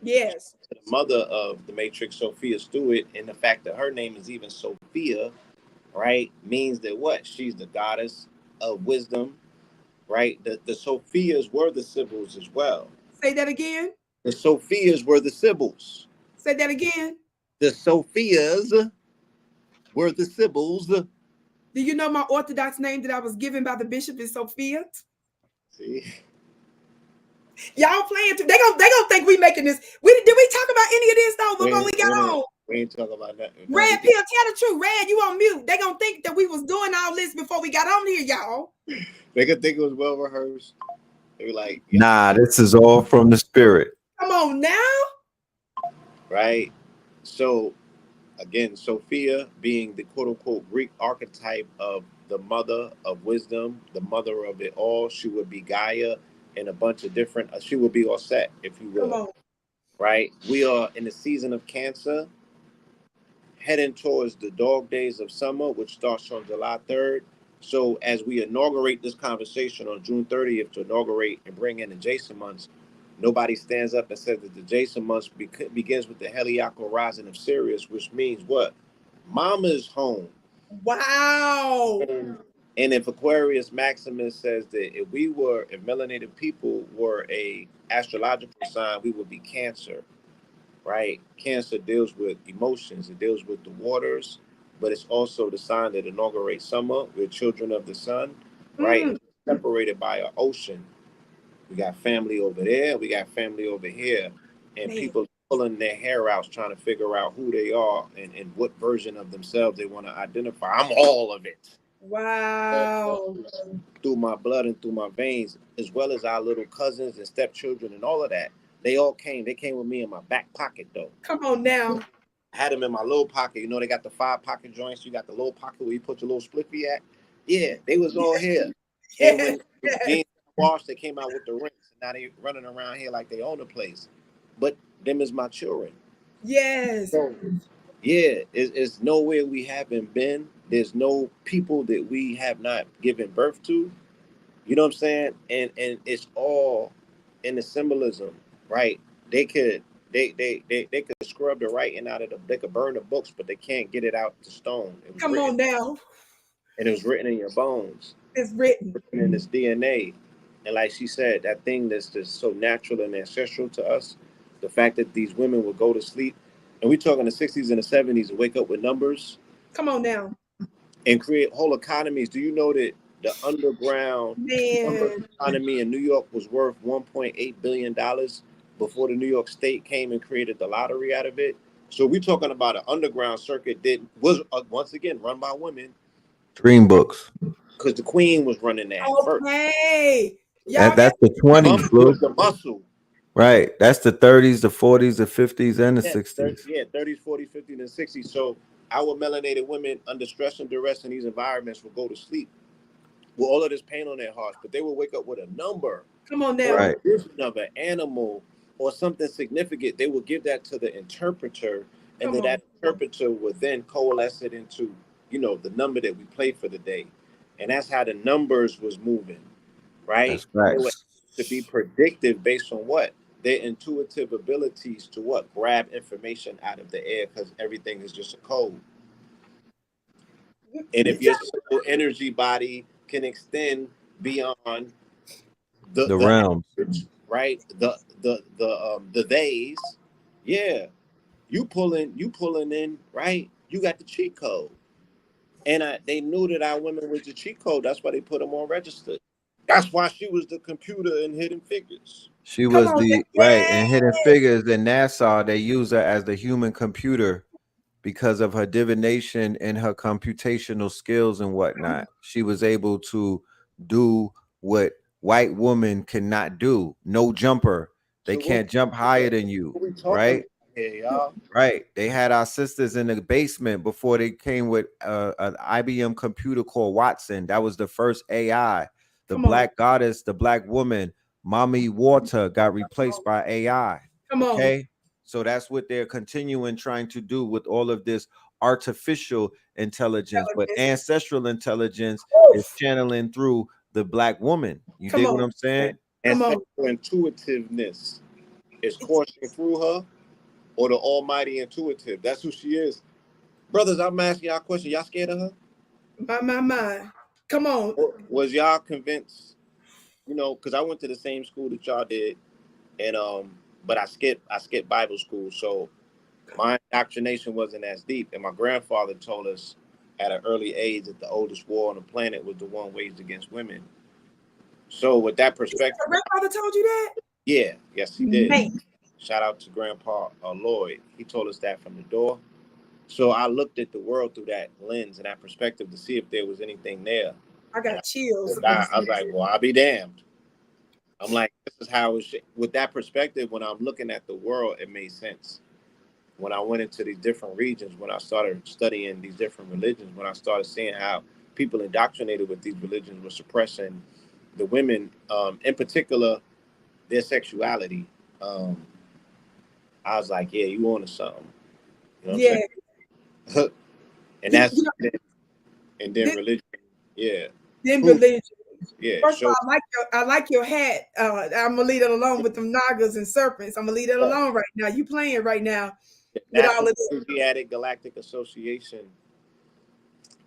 Yes. The mother of the matrix, Sophia Stewart, and the fact that her name is even Sophia, right, means that what? She's the goddess of wisdom, right? The Sophias were the Sybils as well. Say that again. The Sophias were the Sybils. Say that again. The Sophias were the Sybils. Do you know my Orthodox name that I was given by the bishop is Sophia? See? Y'all playing too. They gonna think we making this. Did we talk about any of this though before we got on? We ain't talking about that. Red Pill, tell the truth. Red, you on mute. They gonna think that we was doing all this before we got on here, y'all. They could think it was well rehearsed. They were like, nah, this is all from the spirit. Come on now. Right? So, again, Sophia being the quote-unquote Greek archetype of the mother of wisdom, the mother of it all. She would be Gaia and a bunch of different, she would be all set, if you will. right? We are in the season of Cancer, heading towards the dog days of summer, which starts on July 3rd. So as we inaugurate this conversation on June 30th to inaugurate and bring in the Jason months, nobody stands up and says that the Jason months begins with the Heliacal rising of Sirius, which means what? Mama's home. Wow. And if Aquarius Maximus says that if melanated people were a astrological sign, we would be Cancer, right? Cancer deals with emotions. It deals with the waters, but it's also the sign that inaugurates summer. We're children of the sun, right? And separated by an ocean. We got family over there. We got family over here. And people pulling their hair out trying to figure out who they are and what version of themselves they want to identify. I'm all of it. Wow. Through my blood and through my veins, as well as our little cousins and stepchildren and all of that. They all came. They came with me in my back pocket, though. Come on now. I had them in my little pocket. You know, they got the 5 pocket joints. You got the little pocket where you put your little spliffy at. Yeah, they was all here. And when jeans washed, they came out with the rings. And now they running around here like they own the place. But them is my children. Yes. So, yeah, it's nowhere we haven't been. There's no people that we have not given birth to. You know what I'm saying? And it's all in the symbolism, right? They could scrub the writing out of they could burn the books, but they can't get it out to stone. Come on now. And it was written in your bones. It's written in this DNA. And like she said, that thing that's just so natural and ancestral to us, the fact that these women would go to sleep, and we talk in the 60s and the 70s and wake up with numbers. Come on now. And create whole economies. Do you know that the underground economy in New York was worth $1.8 billion before the New York State came and created the lottery out of it? So we're talking about an underground circuit that was, once again, run by women. Dream books. Because the queen was running that first. That's the 20s, Blue. The muscle. Right. That's the 30s, the 40s, the 50s, and the 60s. 30s, 40s, 50s, and 60s. So our melanated women under stress and duress in these environments will go to sleep with all of this pain on their hearts, but they will wake up with a number. Come on now. Right. Of an animal or something significant. They will give that to the interpreter, and then that interpreter will then coalesce it into, you know, the number that we play for the day. And that's how the numbers was moving, right? That's right. To be predictive based on what? Their intuitive abilities to what? Grab information out of the air, because everything is just a code. And if your soul energy body can extend beyond the realms, right? The days, yeah. You pulling in, right? You got the cheat code. And they knew that our women was the cheat code. That's why they put them on register. That's why she was the computer in Hidden Figures. She was right in Hidden Figures. In NASA, they use her as the human computer because of her divination and her computational skills and whatnot. She was able to do what white women cannot do. No jumper. They can't jump higher than you, right? Right. They had our sisters in the basement before they came with an IBM computer called Watson. That was the first AI. The black goddess, the black woman, Mommy Water, got replaced by AI. Okay. So that's what they're continuing trying to do with all of this artificial intelligence. But ancestral intelligence is channeling through the black woman. You dig what I'm saying? Ancestral intuitiveness is coursing through her, or the almighty intuitive. That's who she is. Brothers, I'm asking y'all a question. Y'all scared of her? My. Come on. Was y'all convinced, you know, because I went to the same school that y'all did, and but I skipped Bible school, so my indoctrination wasn't as deep. And my grandfather told us at an early age that the oldest war on the planet was the one waged against women. So with that perspective, your grandfather told you that? Yeah, yes, he did. Man. Shout out to Grandpa Lloyd. He told us that from the door. So I looked at the world through that lens and that perspective to see if there was anything there. I got chills. I was like, well, I'll be damned. I'm like, this is how it's with that perspective. When I'm looking at the world, it made sense. When I went into these different regions, when I started studying these different religions, when I started seeing how people indoctrinated with these religions were suppressing the women, in particular, their sexuality. I was like, yeah, you on to something. You know what Yeah. I'm saying? And that's and then religion. Yeah. Then religion. Yeah. First of all, I like your hat. I'm gonna leave it alone with them nagas and serpents. I'm gonna leave it alone right now. You playing right now with all of this. Asiatic Galactic Association.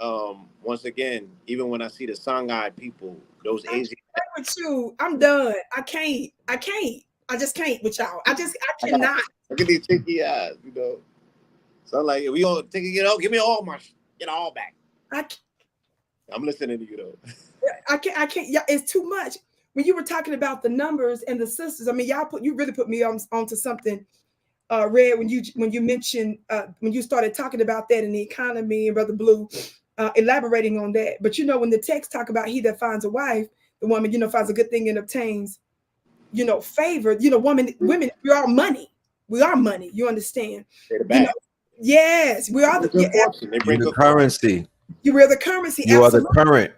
Once again, even when I see the Songhai people, those Asian with you, I'm done. I can't. I just can't with y'all. I cannot. Look at these cheeky eyes, you know. So I'm like, we all take it, give me all my get all back. I'm listening to you though. I can't. Yeah, it's too much. When you were talking about the numbers and the sisters, I mean, you really put me onto something, Red, when you mentioned when you started talking about that in the economy and Brother Blue, elaborating on that. But when the text talk about he that finds a wife, the woman, finds a good thing and obtains, favor. Women, we are money. We are money. You understand? Yes, we are the currency. You are the currency. You are the current.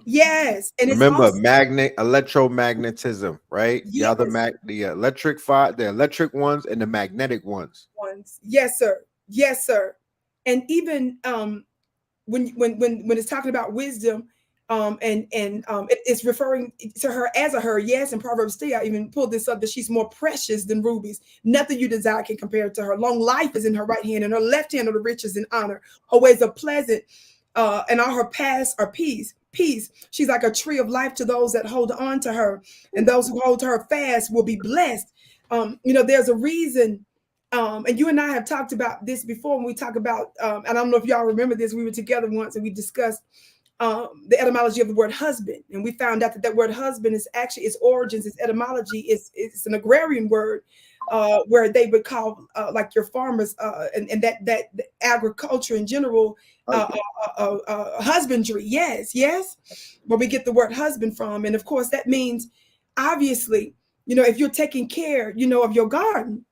Yes, and remember, it's electromagnetism, right? Yes. The electric ones and the magnetic ones. Yes, sir. Yes, sir. And even when it's talking about wisdom, it's referring to her as a her. Yes, in Proverbs 3, I even pulled this up that she's more precious than rubies. Nothing you desire can compare to her. Long life is in her right hand, and her left hand are the riches and honor. Her ways are pleasant, and all her paths are peace. She's like a tree of life to those that hold on to her, and those who hold to her fast will be blessed. There's a reason. And you and I have talked about this before when we talk about, and I don't know if y'all remember this, we were together once and we discussed the etymology of the word husband. And we found out that word husband is actually its origins, its etymology, it's an agrarian word where they would call like your farmers and that agriculture in general, husbandry. Yes. Where we get the word husband from. And of course, that means, obviously, if you're taking care, of your garden,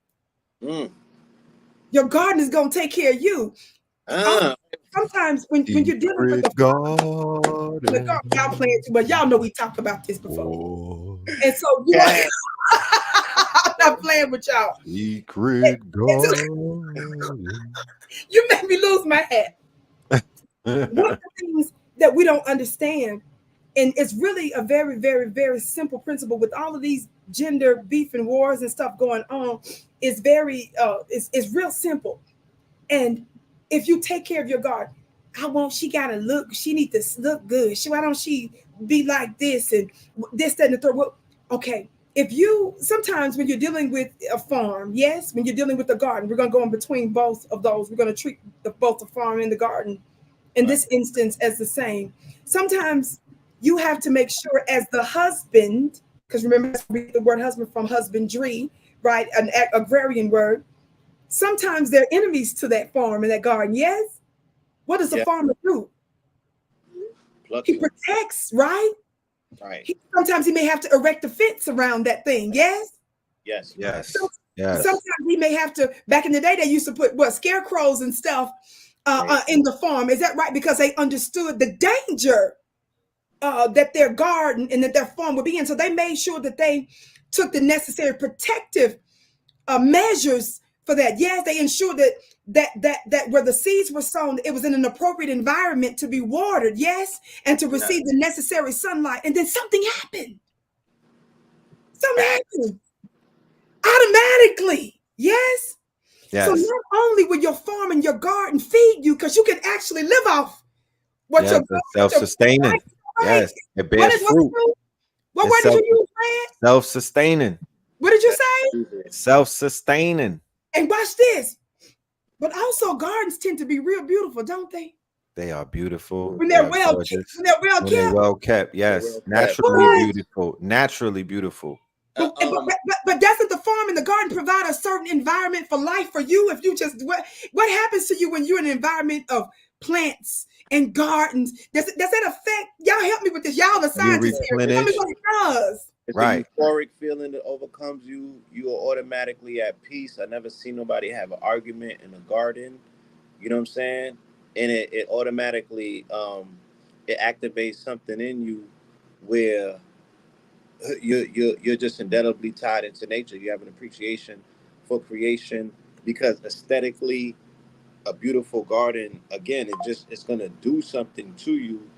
your garden is going to take care of you. Sometimes when you're dealing with the garden, y'all playing too much. Y'all know we talked about this before. And so I'm not playing with y'all. Secret garden. You made me lose my hat. One of the things that we don't understand, and it's really a very, very, very simple principle with all of these gender beef and wars and stuff going on, is very it's real simple. And if you take care of your garden, she gotta look, she need to look good. Why don't she be like this and this, that, and the third? Well, okay. Sometimes when you're dealing with a farm, yes, when you're dealing with the garden, we're gonna go in between both of those. We're gonna treat both the farm and the garden in this instance as the same. Sometimes you have to make sure as the husband, because remember the word husband from husbandry, right? An agrarian word. Sometimes they're enemies to that farm and that garden. Yes. What does the farmer do? He protects, right? Right. Sometimes he may have to erect a fence around that thing. Yes. Yes. Sometimes he may have to. Back in the day, they used to put scarecrows and stuff in the farm. Is that right? Because they understood the danger that their garden and that their farm would be in. So they made sure that they took the necessary protective measures for that. Yes, they ensured that where the seeds were sown, it was in an appropriate environment to be watered. Yes, and to receive the necessary sunlight. And then something happened. Automatically. Yes. So not only will your farm and your garden feed you, because you can actually live off what your self-sustaining. Right? Yes, it bears fruit. What word did you use, Fred? Self-sustaining. What did you say? Self-sustaining. And watch this. But also gardens tend to be real beautiful, don't they? They are beautiful. When they're well kept. Yes. Naturally beautiful. But doesn't the farm and the garden provide a certain environment for life for you? If you just what happens to you when you're in an environment of plants and gardens? Does that affect? Y'all help me with this. Y'all the scientists here. Tell me what it does. It's a euphoric feeling that overcomes you. You are automatically at peace. I never seen nobody have an argument in a garden. You know what I'm saying? And it automatically it activates something in you where you're just indelibly tied into nature. You have an appreciation for creation, because aesthetically, a beautiful garden, again, it's gonna do something to you,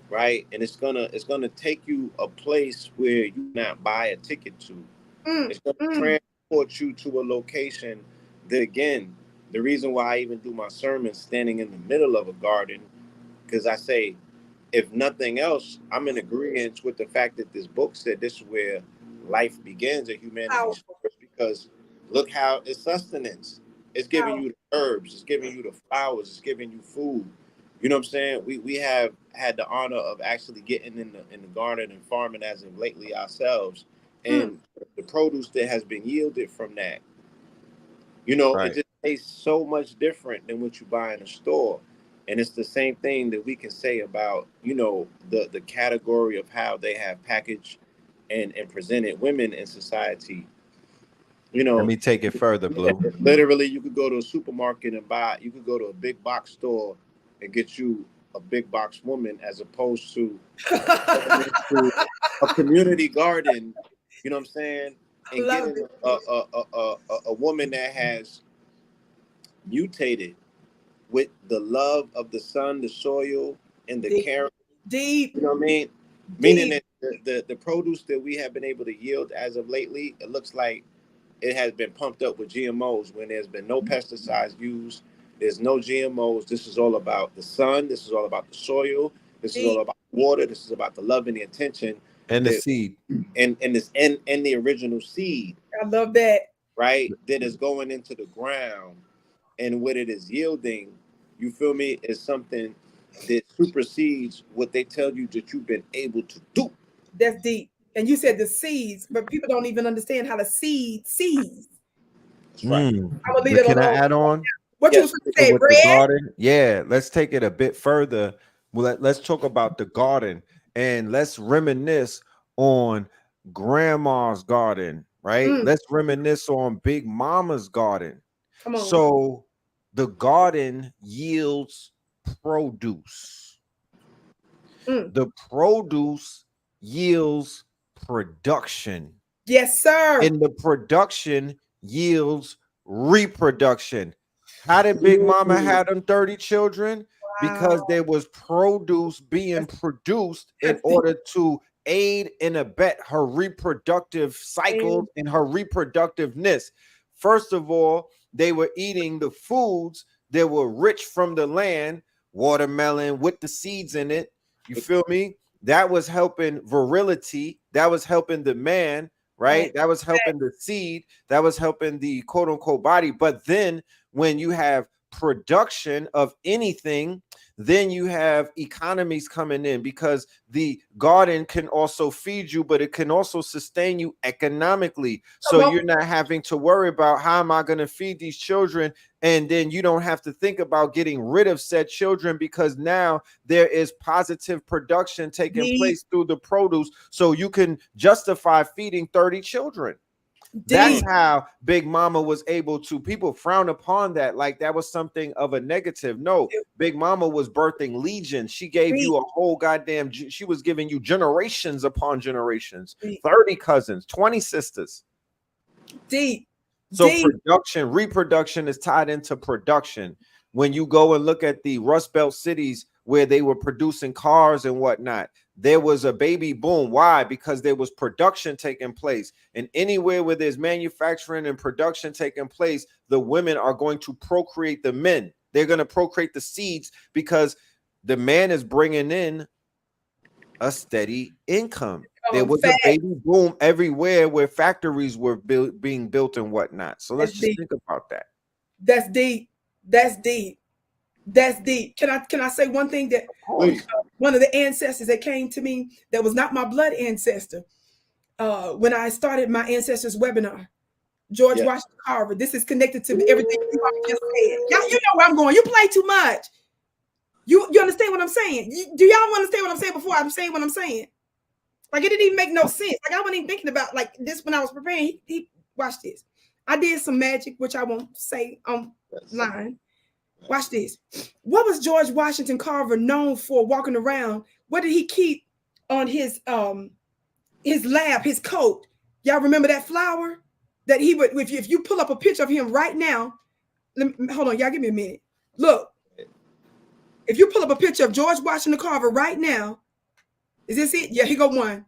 right? And it's gonna take you a place where you not buy a ticket to. It's gonna transport you to a location that, again, the reason why I even do my sermons standing in the middle of a garden, because I say, if nothing else, I'm in agreement with the fact that this book said this is where life begins and humanity starts, because look how it's sustenance. It's giving you the herbs, it's giving you the flowers, it's giving you food. You know what I'm saying? We have had the honor of actually getting in the garden and farming as of lately ourselves. And the produce that has been yielded from that, you know, it just tastes so much different than what you buy in a store. And it's the same thing that we can say about, you know, the category of how they have packaged and presented women in society. You know, Let me take it further, Blue. literally, you could go to a supermarket and you could go to a big box store and get you a big box woman, as opposed to a community garden. You know what I'm saying? And getting a woman that has mutated with the love of the sun, the soil, and the care. Deep. You know what I mean? Meaning that the produce that we have been able to yield as of lately, it looks like it has been pumped up with GMOs when there's been no pesticides used. There's no GMOs. This is all about the sun. This is all about the soil. This is all about water. This is about the love and the attention. And the seed. And the original seed. I love that. Right? That is going into the ground. And what it is yielding, you feel me, is something that supersedes what they tell you that you've been able to do. That's deep. And you said the seeds, but people don't even understand how to seed seeds. That's right. I'm gonna leave it alone. Can I add on? What you was going to say, Brad? Yeah, let's take it a bit further. Well, let's talk about the garden and let's reminisce on grandma's garden, right? Let's reminisce on Big Mama's garden. Come on. So the garden yields produce. The produce yields production. Yes, sir. And the production yields reproduction. How did Big Mama have them 30 children? Because there was produce being produced in order to aid and abet her reproductive cycle and her reproductiveness. First of all, they were eating the foods that were rich from the land, watermelon with the seeds in it. You feel me? That was helping virility. That was helping the man, right? That was helping the seed. That was helping the quote unquote body. But then when you have production of anything, then you have economies coming in, because the garden can also feed you, but it can also sustain you economically. So you're not having to worry about how am I going to feed these children, and then you don't have to think about getting rid of said children, because now there is positive production taking place through the produce, so you can justify feeding 30 children. That's how Big Mama was able to. People frown upon that, like that was something of a negative. No, Big Mama was birthing legions. She gave you a whole goddamn, she was giving you generations upon generations, 30 cousins, 20 sisters. So production, reproduction is tied into production. When you go and look at the Rust Belt cities where they were producing cars and whatnot, there was a baby boom. Why? Because there was production taking place. And anywhere where there's manufacturing and production taking place, the women are going to procreate the men. They're going to procreate the seeds, because the man is bringing in a steady income. There was a baby boom everywhere where factories were being built and whatnot. So let's just think about that. That's deep. That's deep. That's deep. Can I say one thing that one of the ancestors that came to me that was not my blood ancestor, when I started my ancestors webinar, George Washington Carver. This is connected to everything you all just said. Y'all, you know where I'm going. You play too much. You understand what I'm saying? Do y'all understand what I'm saying before I'm saying what I'm saying? Like, it didn't even make no sense. Like, I wasn't even thinking about like this when I was preparing. He watch this. I did some magic, which I won't say online. Watch this. What was George Washington Carver known for walking around? What did he keep on his lab, his coat? Y'all remember that flower that he would, if you pull up a picture of him right now, hold on, y'all give me a minute. Look, if you pull up a picture of George Washington Carver right now, is this it? Yeah, here go one.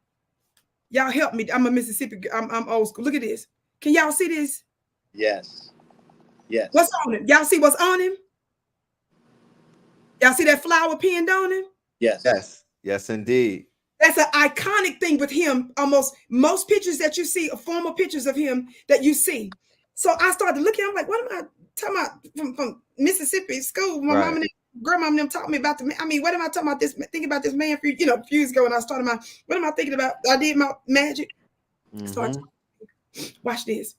Y'all help me. I'm a Mississippi. I'm old school. Look at this. Can y'all see this? Yes. Yes. What's on him? Y'all see what's on him? Y'all see that flower pinned on him? Yes. Yes. Yes, indeed. That's an iconic thing with him. Almost most pictures that you see are former pictures of him that you see. So I started looking. I'm like, what am I talking about from Mississippi school? My mom and grandma and them taught me about the. I mean, what am I talking about? Thinking about this man, a few years ago when I started my. What am I thinking about? I did my magic. Watch this.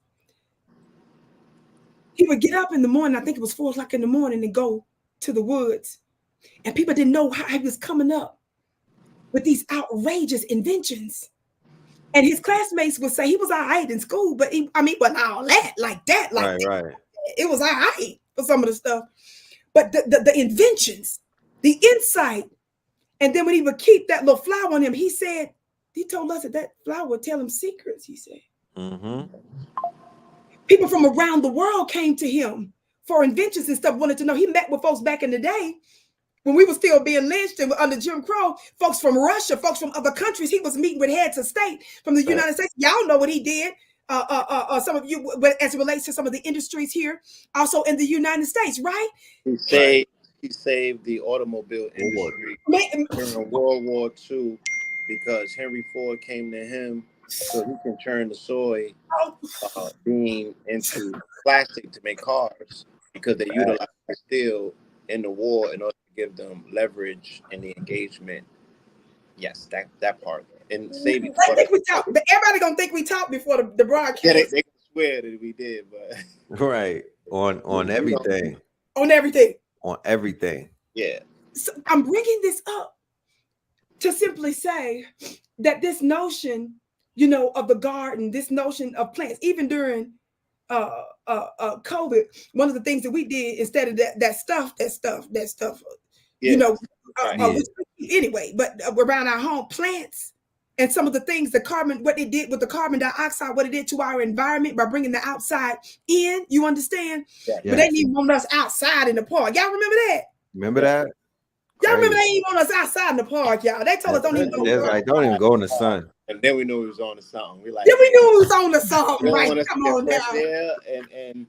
He would get up in the morning. I think it was 4 o'clock in the morning and go to the woods, and people didn't know how he was coming up with these outrageous inventions. And his classmates would say he was all right in school, but wasn't all that like that. Like right. It was all right for some of the stuff. But the inventions, the insight, and then when he would keep that little flower on him, he told us that flower would tell him secrets, he said. People from around the world came to him for inventions and stuff, wanted to know. He met with folks back in the day when we were still being lynched and under Jim Crow, folks from Russia, folks from other countries. He was meeting with heads of state from the United States. Y'all know what he did. Some of you, as it relates to some of the industries here, also in the United States, right? He saved the automobile industry during World War II because Henry Ford came to him so he can turn the soy bean into plastic to make cars because they utilized steel in the war in order to give them leverage in the engagement. Yes, that part. And save it. I think we talked. Everybody gonna think we talked before the broadcast. Yeah, they swear that we did, but right on everything. On everything. On everything. Yeah. So I'm bringing this up to simply say that this notion, of the garden, this notion of plants, even during COVID, one of the things that we did instead of that stuff, anyway, but around our home, plants and some of the things, the carbon, what it did with the carbon dioxide, what it did to our environment by bringing the outside in, you understand? Yeah. But they didn't even want us outside in the park. Y'all remember that? Remember that? Y'all remember they didn't even want us outside in the park, y'all. They told us don't even go. Don't even go in the sun. And then we knew he was on the song. We knew he was on the song, right? Come on now. And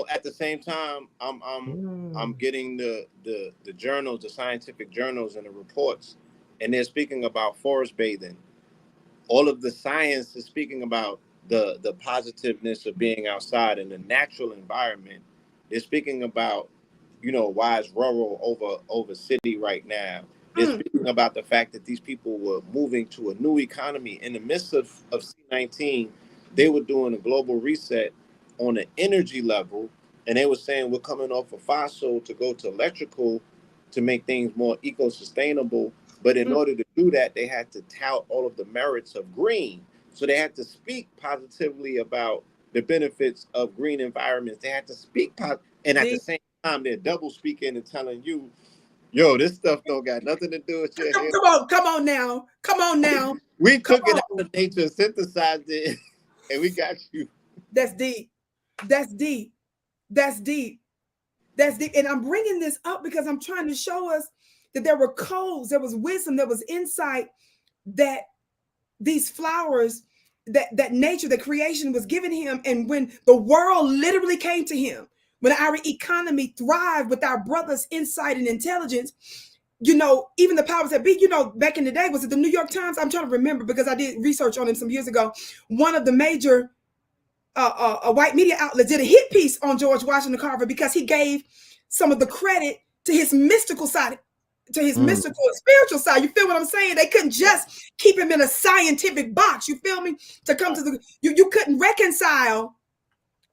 at the same time, I'm getting the journals, the scientific journals and the reports, and they're speaking about forest bathing. All of the science is speaking about the positiveness of being outside in the natural environment. They're speaking about, why it's rural over city right now. They're speaking about the fact that these people were moving to a new economy in the midst of C-19. They were doing a global reset on an energy level, and they were saying we're coming off of fossil to go to electrical to make things more eco-sustainable. But in order to do that, they had to tout all of the merits of green. So they had to speak positively about the benefits of green environments. They had to speak and at the same time, they're double speaking and telling you, yo, this stuff don't got nothing to do with your head. Come on now. We took it out of nature, synthesized it, and we got you. That's deep. And I'm bringing this up because I'm trying to show us that there were codes, there was wisdom, there was insight that these flowers, that nature, the creation was giving him. And when the world literally came to him, when our economy thrived with our brothers' insight and intelligence, even the powers that be, back in the day, was it the New York Times? I'm trying to remember because I did research on him some years ago. One of the major white media outlets did a hit piece on George Washington Carver because he gave some of the credit to his mystical side, to his mystical and spiritual side. You feel what I'm saying? They couldn't just keep him in a scientific box. You feel me? To come to you couldn't reconcile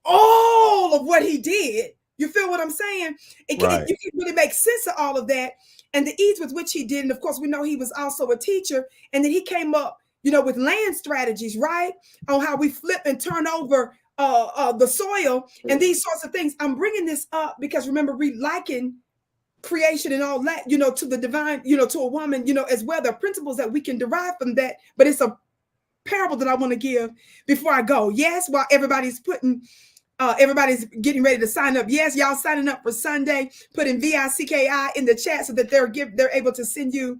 all of what he did. You feel what I'm saying? You can really make sense of all of that and the ease with which he did. And of course, we know he was also a teacher. And then he came up, with land strategies, right? On how we flip and turn over the soil and these sorts of things. I'm bringing this up because remember, we liken creation and all that, to the divine, to a woman, as well. There are principles that we can derive from that, but it's a parable that I want to give before I go. Yes, while everybody's everybody's getting ready to sign up. Yes, y'all signing up for Sunday. Put in VICKI in the chat so that they're able to send you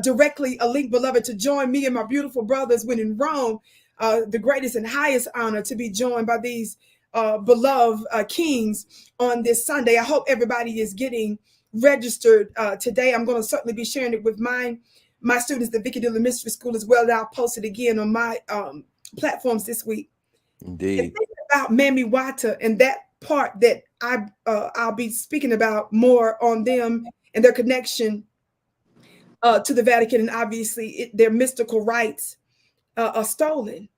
directly a link, beloved, to join me and my beautiful brothers when in Rome. The greatest and highest honor to be joined by these beloved kings on this Sunday. I hope everybody is getting registered today. I'm going to certainly be sharing it with my students, the Vicki Dillard Mystery School as well. And I'll post it again on my platforms this week. Indeed. And thinking about Mami Wata and that part that I'll be speaking about more on them and their connection to the Vatican, and obviously their mystical rights are stolen.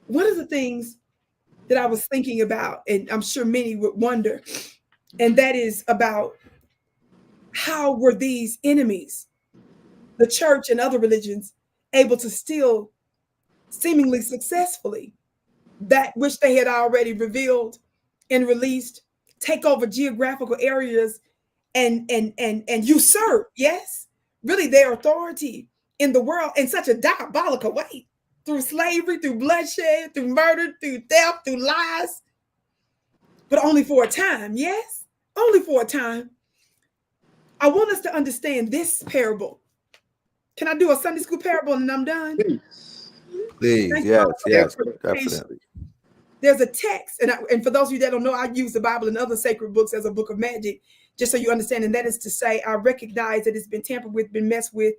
One of the things that I was thinking about, and I'm sure many would wonder, and that is about how were these enemies, the church and other religions, able to steal seemingly successfully that which they had already revealed and released, take over geographical areas and usurp, yes, really their authority in the world in such a diabolical way, through slavery, through bloodshed, through murder, through theft, through lies, but only for a time, yes, only for a time. I want us to understand this parable. Can I do a Sunday school parable and I'm done? Please, yes, definitely. There's a text, and for those of you that don't know, I use the Bible and other sacred books as a book of magic, just so you understand. And that is to say, I recognize that it's been tampered with, been messed with,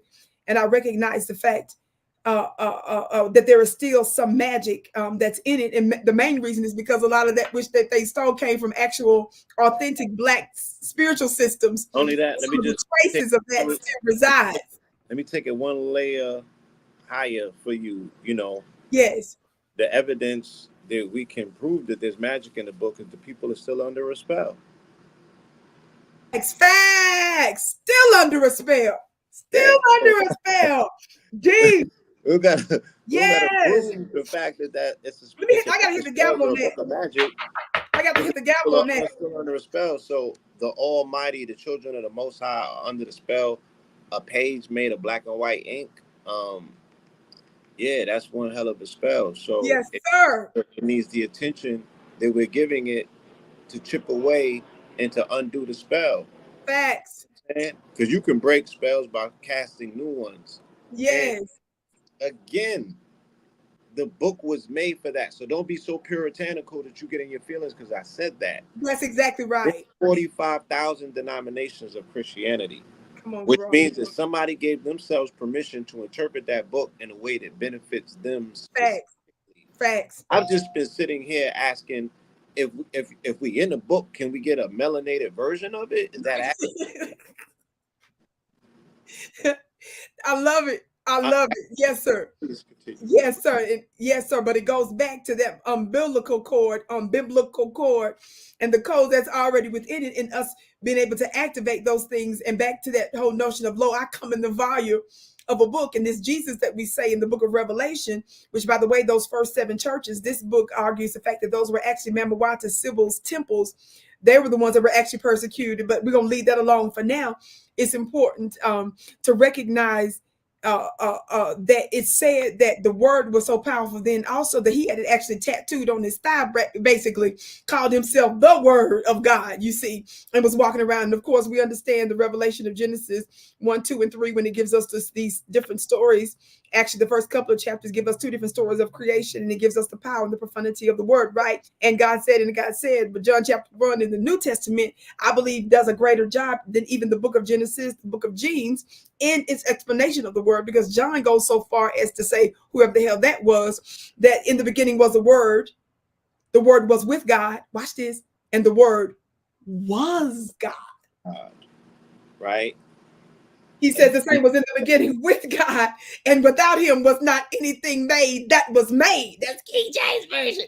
and I recognize the fact that there is still some magic that's in it. And the main reason is because a lot of that which that they stole came from actual, authentic Black spiritual systems. Only that, let me just traces of that still reside. Let me take it one layer higher for you. You know, yes, the evidence that we can prove that there's magic in the book is the people are still under a spell. Facts, still under a spell, still under a spell. Deep. We gotta yes, prove the fact that it's a I gotta hit the gavel on that. Magic. I got to hit the gavel on that. Still under a spell. So the Almighty, the children of the Most High, are under the spell. A page made of black and white ink. Yeah, that's one hell of a spell. So yes, sir. It needs the attention that we're giving it to chip away and to undo the spell. Facts. Because you can break spells by casting new ones. Yes. And again, the book was made for that. So don't be so puritanical that you get in your feelings because I said that. That's exactly right. There's 45,000 denominations of Christianity. On, which means that somebody gave themselves permission to interpret that book in a way that benefits them. Facts. I've just been sitting here asking if we in the book, can we get a melanated version of it? Is that accurate? I love it. I love it. Yes, sir. Yes, sir. Yes, sir. But it goes back to that biblical cord, and the code that's already within it, and us being able to activate those things, and back to that whole notion of, lo, I come in the volume of a book. And this Jesus that we say in the book of Revelation, which, by the way, those first 7 churches, this book argues the fact that those were actually Mami Wata, Sybils temples. They were the ones that were actually persecuted, but we're going to leave that alone for now. It's important to recognize that it said that the word was so powerful, then also that he had it actually tattooed on his thigh, basically called himself the Word of God, you see, and was walking around. And of course, we understand the revelation of Genesis 1, 2, and 3 when it gives us these different stories. Actually, the first couple of chapters give us 2 different stories of creation, and it gives us the power and the profundity of the word, right? And God said, but John chapter 1 in the New Testament, I believe, does a greater job than even the book of Genesis, the book of James, in its explanation of the word, because John goes so far as to say, whoever the hell that was, that in the beginning was the word was with God, watch this, and the word was God. Right? He said the same was in the beginning with God, and without him was not anything made that was made. That's King James Version.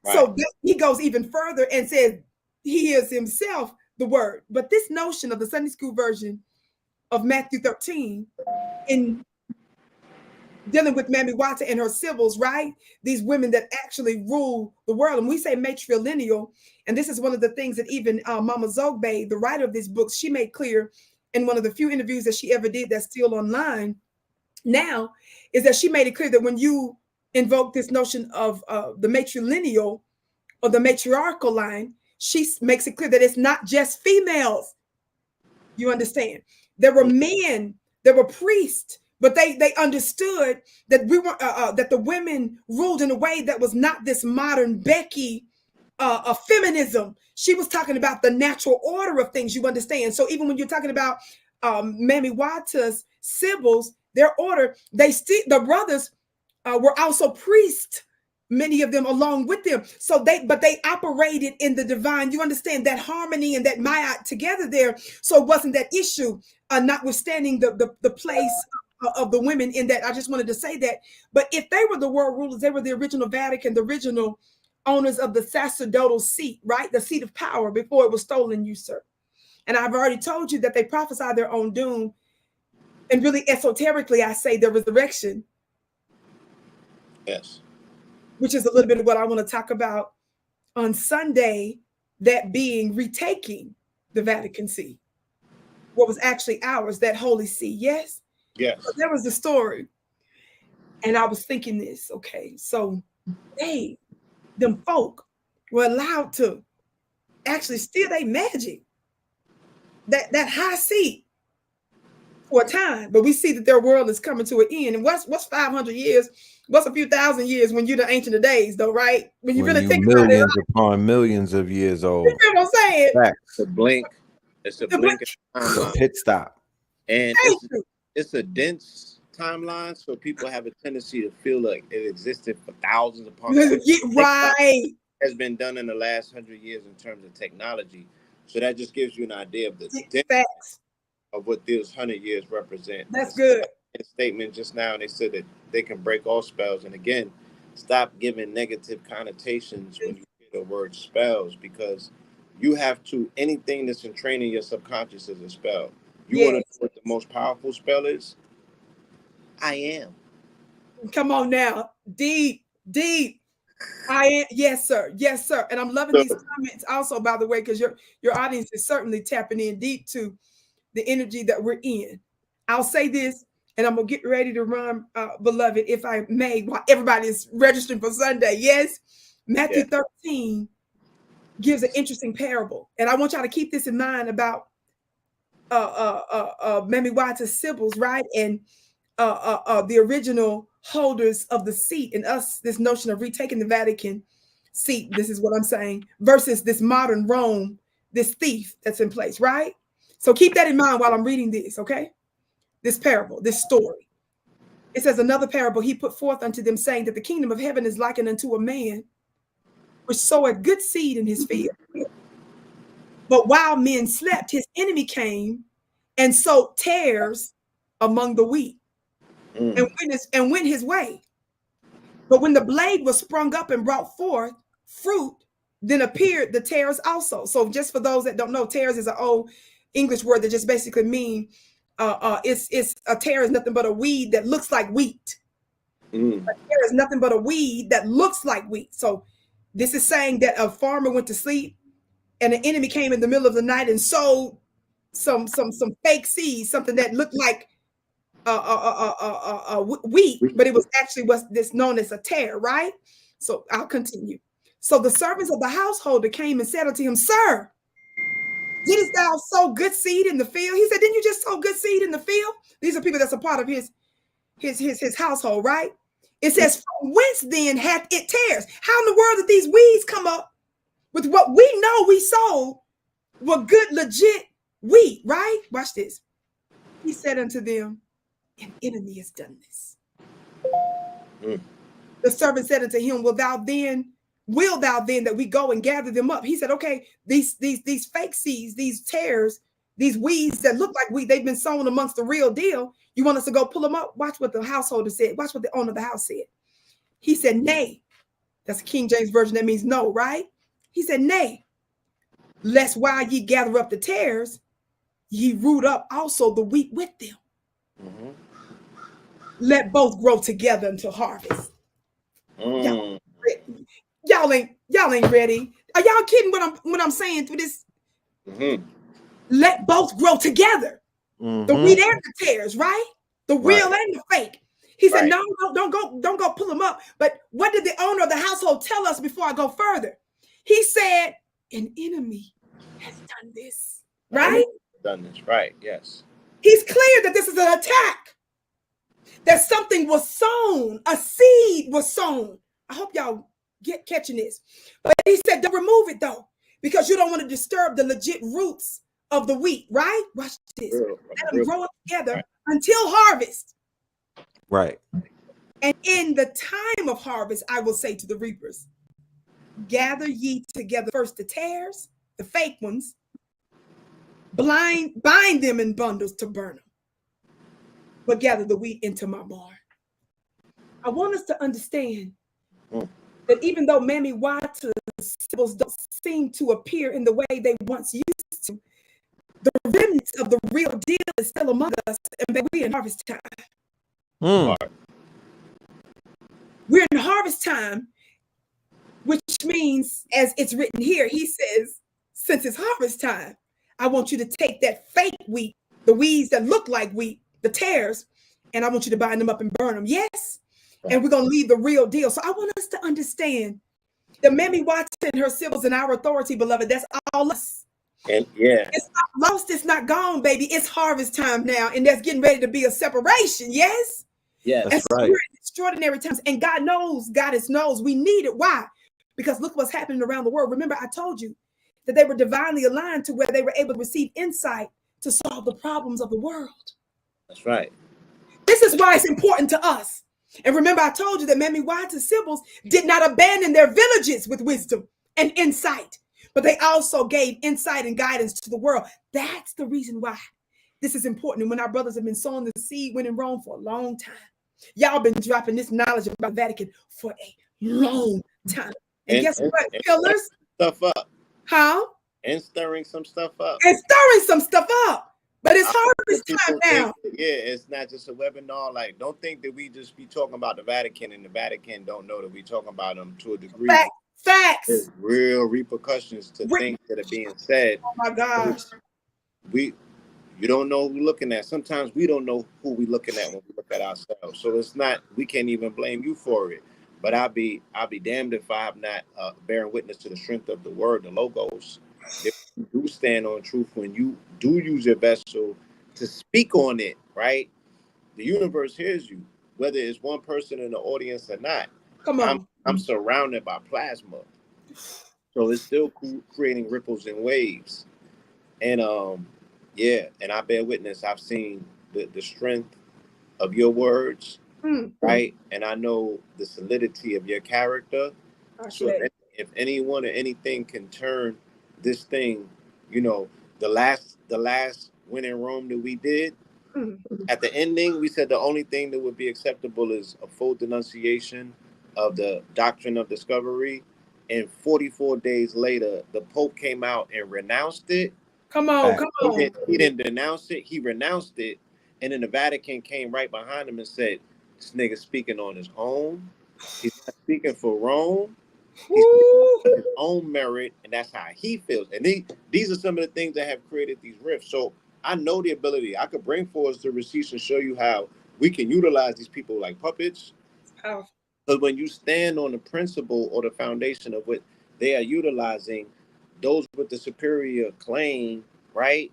Right. So he goes even further and says he is himself the word. But this notion of the Sunday school version of Matthew 13 in dealing with Mami Wata and her Sybils, right? These women that actually rule the world. And we say matrilineal. And this is one of the things that even Mama Zogbe, the writer of this book, she made clear in one of the few interviews that she ever did that's still online now, is that she made it clear that when you invoke this notion of the matrilineal or the matriarchal line, she makes it clear that it's not just females. You understand? There were men, there were priests, but they understood that we were that the women ruled in a way that was not this modern Becky feminism. She was talking about the natural order of things. You understand? So even when you're talking about Mammy Wata's Sybils, their order, the brothers were also priests. Many of them along with them. So they operated in the divine. You understand that harmony and that Maya together there. So it wasn't that issue, notwithstanding the place of the women in that. I just wanted to say that. But if they were the world rulers, they were the original Vatican, the original owners of the sacerdotal seat, right? The seat of power before it was stolen, usurped. And I've already told you that they prophesied their own doom. And really esoterically, I say the resurrection. Yes. Which is a little bit of what I want to talk about on Sunday, that being retaking the Vatican See, what was actually ours, that Holy See. Yes? Yes. So there was the story. And I was thinking this, okay, so them folk were allowed to actually steal their magic, that high seat for a time, but we see that their world is coming to an end. And what's 500 years? What's a few thousand years when you're the ancient of days, though, right? When you really think about it, millions upon millions of years old. You know what I'm saying? It's a blink. It's a blink. A pit stop. And it's a dense timeline, so people have a tendency to feel like it existed for thousands upon thousands. Right. Has been done in the last 100 years in terms of technology. So that just gives you an idea of the depth of what those 100 years represent. That's good. A statement just now, and they said that they can break all spells. And again, stop giving negative connotations when you hear the word spells, because you have to, anything that's entraining your subconscious is a spell. You want to know what the most powerful spell is? I am. Come on now. Deep. I am. Yes, sir. Yes, sir. And I'm loving these comments also, by the way, because your audience is certainly tapping in deep to the energy that we're in. I'll say this, and I'm going to get ready to run, beloved, if I may, while everybody is registering for Sunday. Yes, Matthew 13 gives an interesting parable. And I want y'all to keep this in mind about Mammy Wata's Sybils, right? And the original holders of the seat, and us, this notion of retaking the Vatican seat, this is what I'm saying, versus this modern Rome, this thief that's in place, right? So keep that in mind while I'm reading this, okay? This parable, this story. It says, another parable he put forth unto them, saying that the kingdom of heaven is likened unto a man which sowed good seed in his field. But while men slept, his enemy came and sowed tares among the wheat and went his way. But when the blade was sprung up and brought forth fruit, then appeared the tares also. So just for those that don't know, tares is an old English word that just basically means it's a tare is nothing but a weed that looks like wheat. A tare is nothing but a weed that looks like wheat. So this is saying that a farmer went to sleep and an enemy came in the middle of the night and sowed some fake seeds, something that looked like wheat, but it was actually what's this known as a tare, right? So I'll continue. So the servants of the householder came and said unto him, Sir, didst thou sow good seed in the field? He said, didn't you just sow good seed in the field? These are people that's a part of his household, right? It says, from whence then hath it tares? How in the world did these weeds come up with what we know we sowed were good, legit wheat, right? Watch this. He said unto them, an enemy has done this. The servant said unto him, will thou then that we go and gather them up? He said, okay, these fake seeds, these tares, these weeds that look like wheat, they've been sown amongst the real deal. You want us to go pull them up? Watch what the householder said. Watch what the owner of the house said. He said, nay. That's a King James version. That means no, right? He said, nay, lest while ye gather up the tares, ye root up also the wheat with them. Let both grow together until harvest. Y'all ain't ready. Are y'all kidding what I'm saying through this? Let both grow together. The wheat and the tares, right? The real and the fake. He said, no, don't go pull him up. But what did the owner of the household tell us before I go further? He said, an enemy has done this, right? Done this, right, yes. He's clear that this is an attack, that something was sown, a seed was sown. I hope y'all catching this. But he said, don't remove it though, because you don't want to disturb the legit roots of the wheat, right? Watch this. Let them grow up together until harvest. Right. And in the time of harvest, I will say to the reapers, gather ye together first the tares, the fake ones, bind them in bundles to burn them, but gather the wheat into my barn. I want us to understand that even though Mammy Waters' symbols don't seem to appear in the way they once used to, the remnants of the real deal is still among us, and we're in harvest time. We're in harvest time, which means, as it's written here, he says, since it's harvest time, I want you to take that fake wheat, the weeds that look like wheat, the tares, and I want you to bind them up and burn them. Yes. And we're going to leave the real deal. So I want us to understand that Mammy Watson, her Sybils, and our authority, beloved, that's all us. And yeah, it's not lost, it's not gone, baby. It's harvest time now, and there's getting ready to be a separation. Yes. Yes, that's right. We're in extraordinary times, and God knows, Goddess knows we need it. Why? Because look what's happening around the world. Remember, I told you that they were divinely aligned to where they were able to receive insight to solve the problems of the world. That's right. This is why it's important to us. And remember, I told you that Mammy Waters' Sybils did not abandon their villages with wisdom and insight, but they also gave insight and guidance to the world. That's the reason why this is important. And when our brothers have been sowing the seed when in Rome for a long time, y'all been dropping this knowledge about Vatican for a long time. And guess what, pillars? Stuff up. How? And stirring some stuff up. And stirring some stuff up. But it's harvest time now. It's not just a webinar. Like, don't think that we just be talking about the Vatican and the Vatican don't know that we talking about them to a degree. Facts. There's real repercussions to things that are being said. Oh my gosh. You don't know who we're looking at. Sometimes we don't know who we're looking at when we look at ourselves. So it's not, we can't even blame you for it. But I'll be damned if I have not bearing witness to the strength of the word, the logos. If you do stand on truth, when you do use your vessel to speak on it, right? The universe hears you, whether it's one person in the audience or not. Come on. I'm surrounded by plasma. So it's still creating ripples and waves. And and I bear witness. I've seen the strength of your words, right? And I know the solidity of your character. So if anyone or anything can turn this thing, the last win in Rome that we did, at the ending, we said the only thing that would be acceptable is a full denunciation of the doctrine of discovery. And 44 days later, the Pope came out and renounced it. Come on. He didn't denounce it. He renounced it. And then the Vatican came right behind him and said, this nigga speaking on his own. He's not speaking for Rome. He's speaking his own merit, and that's how he feels. And these are some of the things that have created these rifts. So I know the ability. I could bring forth the receipts and show you how we can utilize these people like puppets. But when you stand on the principle or the foundation of what they are utilizing, those with the superior claim, right?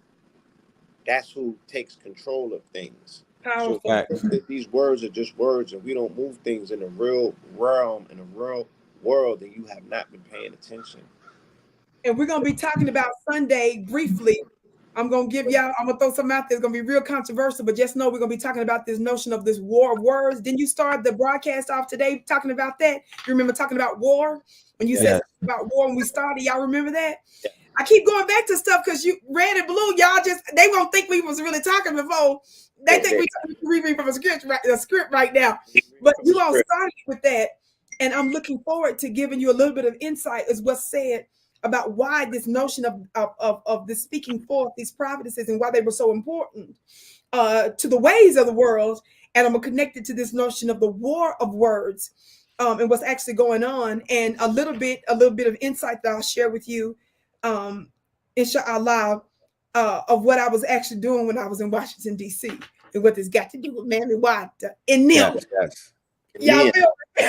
That's who takes control of things. Powerful. So if these words are just words, and we don't move things in the real realm, in the real world, then you have not been paying attention. And we're going to be talking about Sunday briefly. I'm going to throw something out there. It's going to be real controversial, but just know we're going to be talking about this notion of this war of words. Didn't you start the broadcast off today talking about that? You remember talking about war? When you said about war when we started, y'all remember that? Yeah. I keep going back to stuff because you red and blue, y'all they won't think we was really talking before. They think we reading from a script right now. But you all started with that. And I'm looking forward to giving you a little bit of insight as what's said about why this notion of this speaking forth, these prophecies, and why they were so important to the ways of the world. And I'm connected to this notion of the war of words and what's actually going on, and a little bit of insight that I'll share with you, inshallah, of what I was actually doing when I was in Washington, D.C. and what this got to do with Mammy Water and them. Yes. Y'all feel me?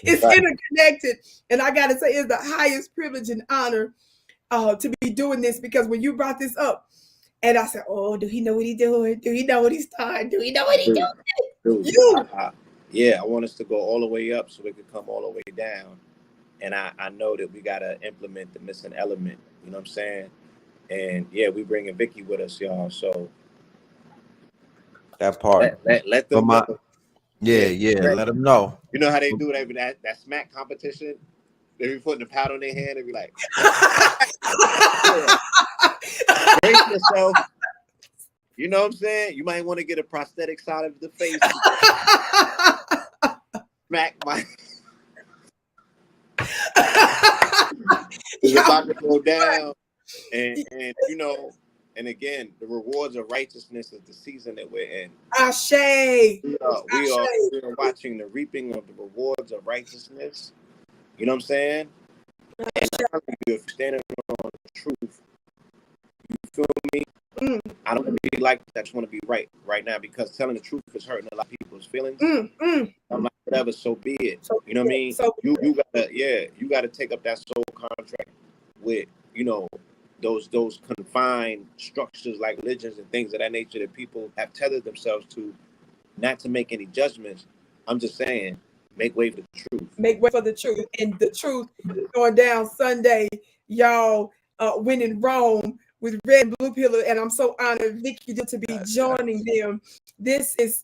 It's interconnected. And I got to say, it's the highest privilege and honor to be doing this, because when you brought this up, and I said, oh, do he know what he's doing? Do he know what he's starting? Do he know what he's doing? Yeah, I want us to go all the way up so we can come all the way down. And I know that we got to implement the missing element. You know what I'm saying? And yeah, we bringing Vicki with us, y'all. So that part. Let them know. Let them know. You know how they do that smack competition? They be putting the pad on their hand and be like, brace yourself. You know what I'm saying? You might want to get a prosthetic side of the face. Smack my. It's about to go down. And you know, and again, the rewards of righteousness is the season that we're in. Ashe. We are watching the reaping of the rewards of righteousness. You know what I'm saying? And you're standing on the truth. You feel me? I don't want to be like that. I just want to be right now, because telling the truth is hurting a lot of people's feelings. I'm like, whatever, so be it. You know what I mean? So you gotta take up that soul contract with, you know, those confined structures like religions and things of that nature that people have tethered themselves to, not to make any judgments. I'm just saying, make way for the truth. Make way for the truth. And the truth going down Sunday, y'all, when in Rome with Red and Blue Pillar. And I'm so honored, Vicki, to be joining them. This is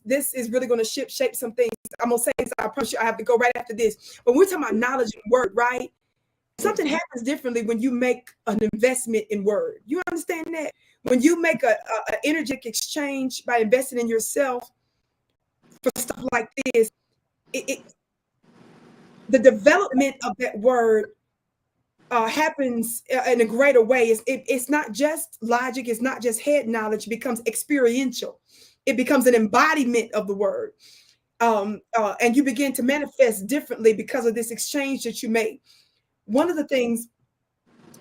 really going to shape some things. I'm going to say this, I promise you, I have to go right after this. But we're talking about knowledge and word, right? Something happens differently when you make an investment in word. You understand that? When you make an energetic exchange by investing in yourself for stuff like this, the development of that word happens in a greater way. It's not just logic. It's not just head knowledge. It becomes experiential. It becomes an embodiment of the word. And you begin to manifest differently because of this exchange that you make. One of the things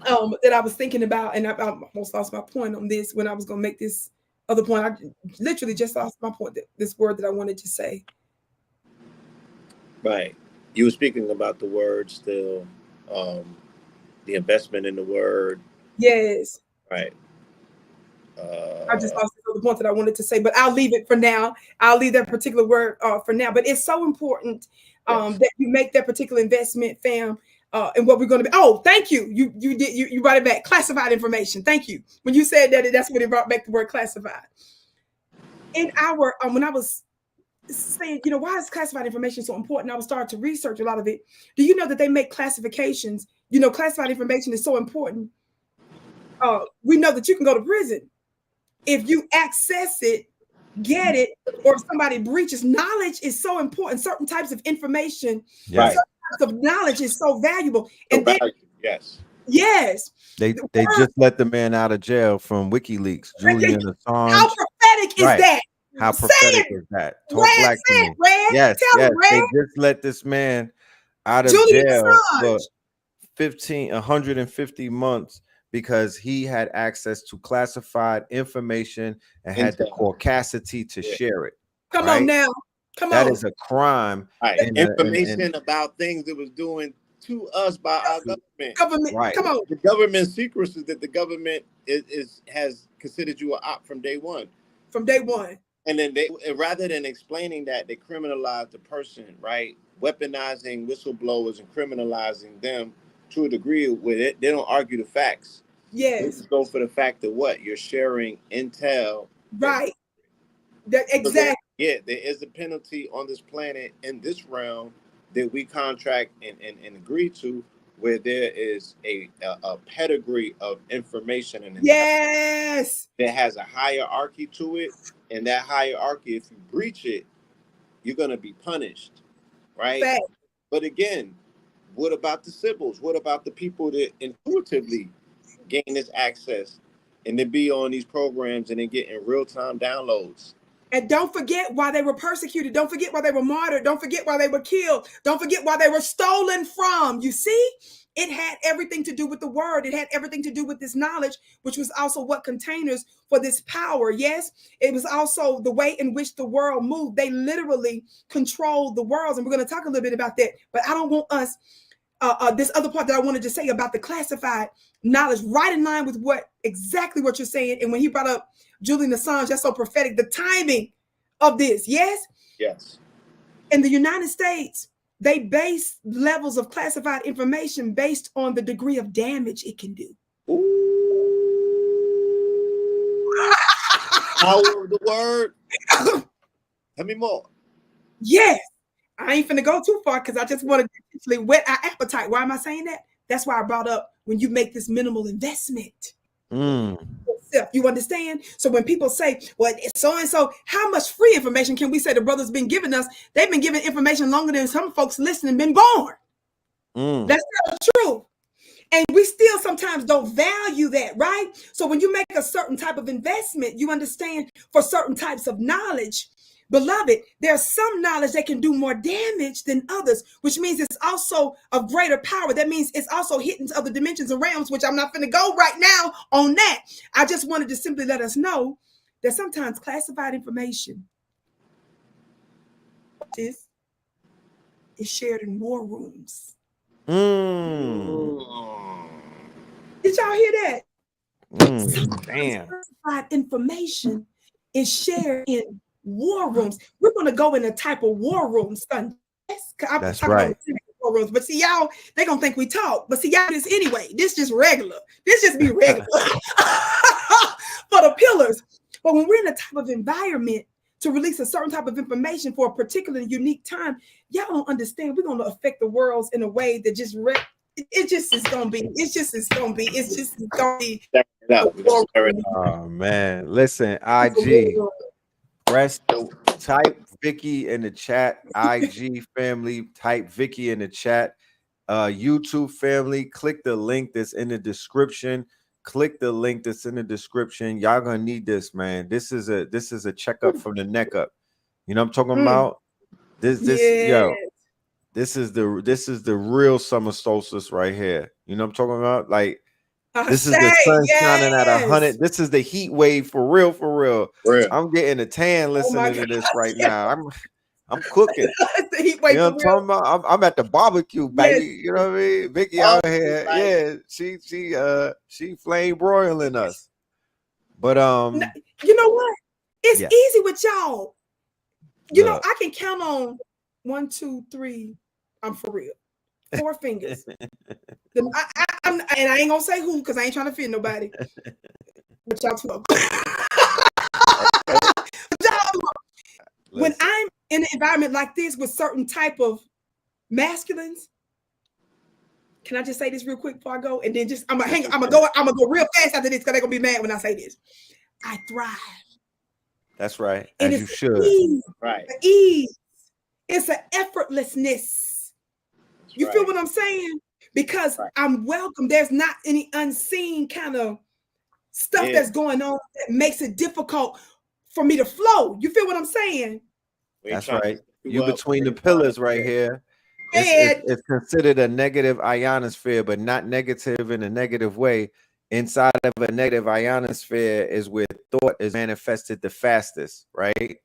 that I was thinking about, and I almost lost my point on this when I was going to make this other point. I literally just lost my point, this word that I wanted to say. Right. You were speaking about the word still, the investment in the word. Yes. Right. I just lost the point that I wanted to say, but I'll leave it for now. I'll leave that particular word for now. But it's so important that you make that particular investment, fam. And what we're going to be. Oh, thank you. You brought it back. Classified information. Thank you. When you said that, that's when it brought back the word classified. In our when I was saying, you know, why is classified information so important? I was starting to research a lot of it. Do you know that they make classifications? You know, classified information is so important. We know that you can go to prison if you access it, get it, or if somebody breaches. Knowledge is so important. Certain types of information, right? Of knowledge is so valuable. And then, yes, they just let the man out of jail from WikiLeaks, Julian Assange. How prophetic is that? How prophetic is that? Talk black to me. Yes, they just let this man out of jail for 150 months because he had access to classified information and had the caucasity to share it. Come on now. That is a crime. Right. Information about things that was doing to us by our government. Right. Come on. The government secrets is that the government has considered you an op from day one. From day one. And then rather than explaining that, they criminalize the person, right? Weaponizing whistleblowers and criminalizing them to a degree with it. They don't argue the facts. Yes. They just go for the fact that what? You're sharing intel. Right. That exactly. Yeah, there is a penalty on this planet in this realm that we contract and agree to, where there is a pedigree of information and yes, that has a hierarchy to it, and that hierarchy, if you breach it, you're gonna be punished, right? Fact. But again, what about the Sybils? What about the people that intuitively gain this access and then be on these programs and then getting real-time downloads? And don't forget why they were persecuted. Don't forget why they were martyred. Don't forget why they were killed. Don't forget why they were stolen from. You see, it had everything to do with the word. It had everything to do with this knowledge, which was also what containers for this power. Yes, it was also the way in which the world moved. They literally controlled the worlds. And we're going to talk a little bit about that. But I don't want us, this other part that I wanted to say about the classified knowledge, right in line with exactly what you're saying. And when he brought up Julian Assange, that's so prophetic. The timing of this, yes? Yes. In the United States, they base levels of classified information based on the degree of damage it can do. Power of the word. Tell me more. Yes. I ain't finna go too far because I just want to actually whet our appetite. Why am I saying that? That's why I brought up when you make this minimal investment. You understand? So when people say, well, it's so-and-so, how much free information can we say the brothers been giving us? They've been giving information longer than some folks listening been born. That's not true. And we still sometimes don't value that, right? So when you make a certain type of investment, you understand for certain types of knowledge, beloved, there's some knowledge that can do more damage than others, which means it's also of greater power. That means it's also hitting other dimensions and realms, which I'm not going to go right now on that. I just wanted to simply let us know that sometimes classified information is shared in war rooms. Did y'all hear that? Damn. Classified information is shared in war rooms. We're going to go in a type of war room Sunday. That's right. War rooms. But see, y'all, they're going to think we talk. But see, y'all, this anyway. This just regular. This just be regular for the pillars. But when we're in a type of environment to release a certain type of information for a particular unique time, y'all don't understand. We're going to affect the worlds in a way that just it just is going to be. It's just is going to be. It's just going to be. Oh man, listen, IG. Type Vicki in the chat. IG family, type Vicki in the chat. YouTube family, click the link that's in the description. Click the link that's in the description. Y'all gonna need this, man. This is a checkup from the neck up. You know what I'm talking about? This is the real summer solstice right here. You know what I'm talking about? Like this is the sun shining at 100. This is the heat wave for real, for real. I'm getting a tan listening to this right now. I'm cooking. The heat wave, you know what I'm talking about? I'm at the barbecue, baby. You know what I mean? Vicki out here. Yeah, she flame broiling us. But you know what? It's easy with y'all. You know, I can count on 1, 2, 3. I'm for real. 4 fingers. And I ain't gonna say who because I ain't trying to offend nobody. But y'all too. When I'm in an environment like this with certain type of masculines, can I just say this real quick before I go? And then just I'm gonna go real fast after this because they're gonna be mad when I say this. I thrive. That's right. And as you should. Ease, right. Ease. It's an effortlessness. You feel what I'm saying? Because I'm welcome. There's not any unseen kind of stuff that's going on that makes it difficult for me to flow. You feel what I'm saying? That's right. You between the pillars right here. It's considered a negative ionosphere, but not negative in a negative way. Inside of a negative ionosphere is where thought is manifested the fastest, right?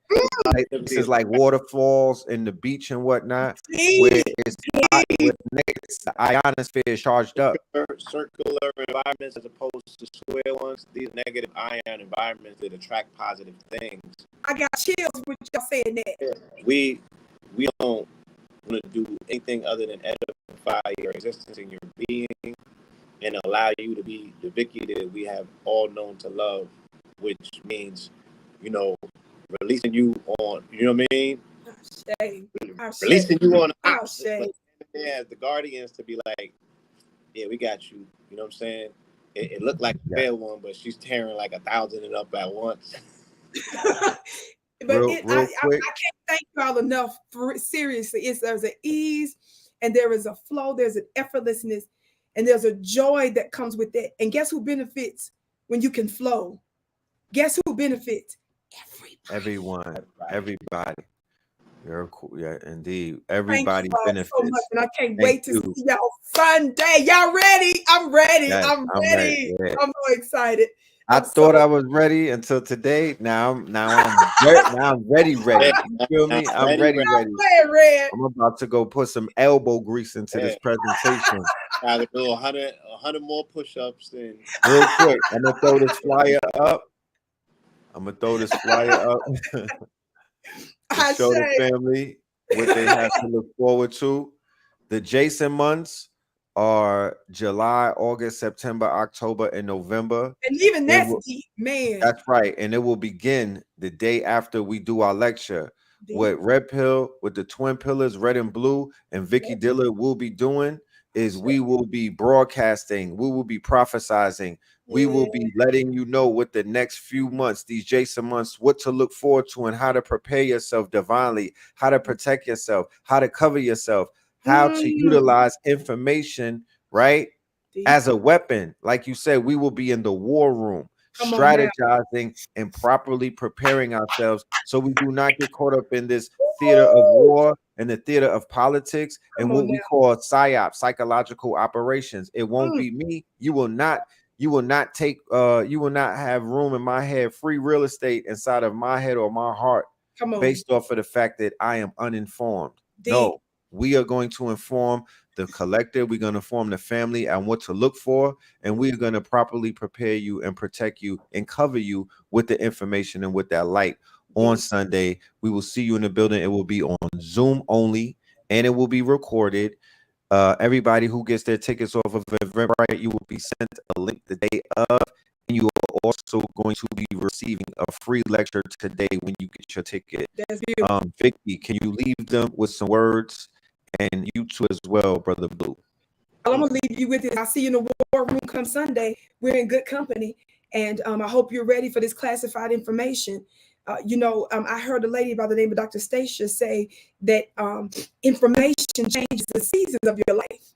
This is like waterfalls in the beach and whatnot, where it's hot, where the ionosphere is charged up. Circular environments as opposed to square ones. These negative ion environments that attract positive things. I got chills with y'all saying that. We don't want to do anything other than edify your existence and your being and allow you to be the Vicki that we have all known to love, which means, you know, releasing you on, you know what I mean? Releasing you on as the guardians to be like, yeah, we got you. You know what I'm saying? It looked like a fair one, but she's tearing like 1,000 it up at once. But I can't thank y'all enough for seriously. There's an ease and there is a flow, there's an effortlessness, and there's a joy that comes with it. And guess who benefits when you can flow? Guess who benefits? Everybody. everyone, everybody. You're cool. Yeah, indeed. Thank Everybody you all benefits. so much, and I can't Thank wait to you. see y'all Sunday. Y'all ready? I'm ready. Yes, I'm I'm ready. ready. Yeah. I'm so excited. I I'm thought so I was ready until today. Now I'm ready. You feel me? I'm ready. Red. I'm about to go put some elbow grease into this presentation. I could do 100 more push-ups and Real quick. I'm gonna throw this flyer up. To show the family what they have to look forward to. The Jason months are July, August, September, October, and November. And even that's deep, man. That's right. And it will begin the day after we do our lecture. Deep. What Red Pill, with the twin pillars, red and blue, and Vicki Dillard will be doing is we will be broadcasting, we will be prophesizing, we will be letting you know what the next few months, these Jason months, what to look forward to and how to prepare yourself divinely, how to protect yourself, how to cover yourself, how to utilize information, right? As a weapon. Like you said, we will be in the war room, strategizing and properly preparing ourselves so we do not get caught up in this theater of war and the theater of politics and what we call psyop, psychological operations. It won't be me. You will not take you will not have room in my head, free real estate inside of my head or my heart based off of the fact that I am uninformed. No, we are going to inform the collective. We're going to inform the family and what to look for, and we're going to properly prepare you and protect you and cover you with the information and with that light. On Sunday, we will see you in the building. It will be on Zoom only, and it will be recorded. Everybody who gets their tickets off of Eventbrite, you will be sent a link the day of, and you are also going to be receiving a free lecture today when you get your ticket. That's beautiful. Vicki, can you leave them with some words, and you too as well, Brother Blue? I'm gonna leave you with this. I'll see you in the war room come Sunday. We're in good company, and I hope you're ready for this classified information. I heard a lady by the name of Dr. Stacia say that information changes the seasons of your life.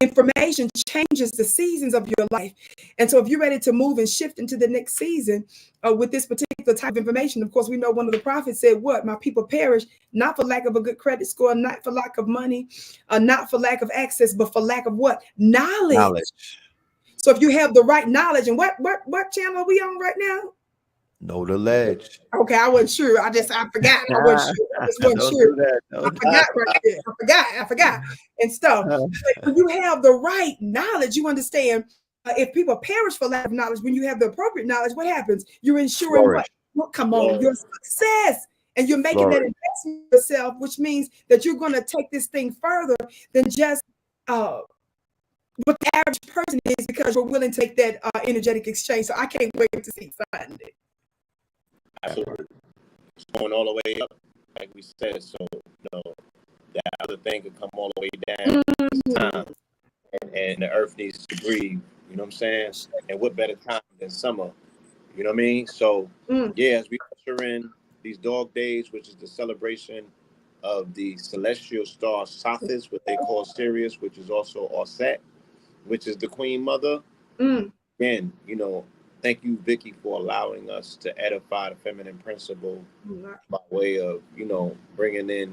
Information changes the seasons of your life. And so if you're ready to move and shift into the next season with this particular type of information, of course, we know one of the prophets said, what? My people perish, not for lack of a good credit score, not for lack of money, not for lack of access, but for lack of what? Knowledge. So if you have the right knowledge, and what channel are we on right now? Know the ledge. Okay, I wasn't sure. I forgot. I wasn't sure. I just wasn't sure. I forgot right there. I forgot and stuff. But when you have the right knowledge, you understand. If people perish for lack of knowledge, when you have the appropriate knowledge, what happens? You're ensuring what? Come on, your success, and you're making that investment in yourself, which means that you're going to take this thing further than just what the average person is, because we're willing to take that energetic exchange. So I can't wait to see Sunday. Absolutely. It's going all the way up, like we said. So, that other thing could come all the way down this time. And the earth needs to breathe. You know what I'm saying? And what better time than summer? You know what I mean? So, as we usher in these dog days, which is the celebration of the celestial star Sothis, what they call Sirius, which is also Auset, which is the Queen Mother. Again, thank you, Vicki, for allowing us to edify the feminine principle by way of, bringing in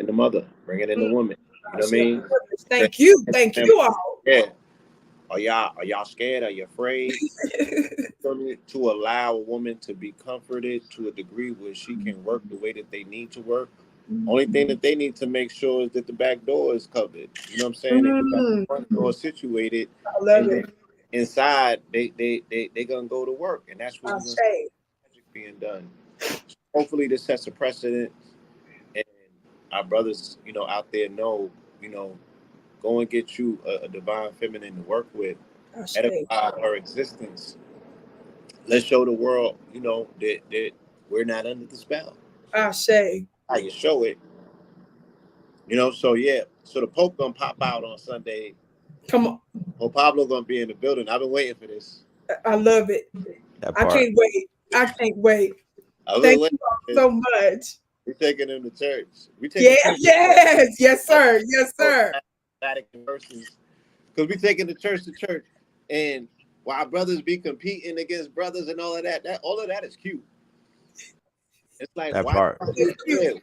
the mother, bringing in the woman. You know what I mean? Thank you all. Yeah. Are y'all scared? Are you afraid? To allow a woman to be comforted to a degree where she can work the way that they need to work. Only thing that they need to make sure is that the back door is covered. You know what I'm saying? They got the front door situated. I love it. Inside, they gonna go to work, and that's what we're gonna see magic being done. So hopefully, this sets a precedent, and our brothers, out there know, go and get you a divine feminine to work with, edify her existence. Let's show the world, that we're not under the spell. How you show it, so the Pope gonna pop out on Sunday. Come on. Well, Pablo gonna be in the building. I've been waiting for this. I love it. I can't wait. Thank you all so much. We're taking him to church. Yes, sir. VATICAN versus, because we're taking the church to church, and Why brothers be competing against brothers and all of that. All of that is cute. It's like, That why? part.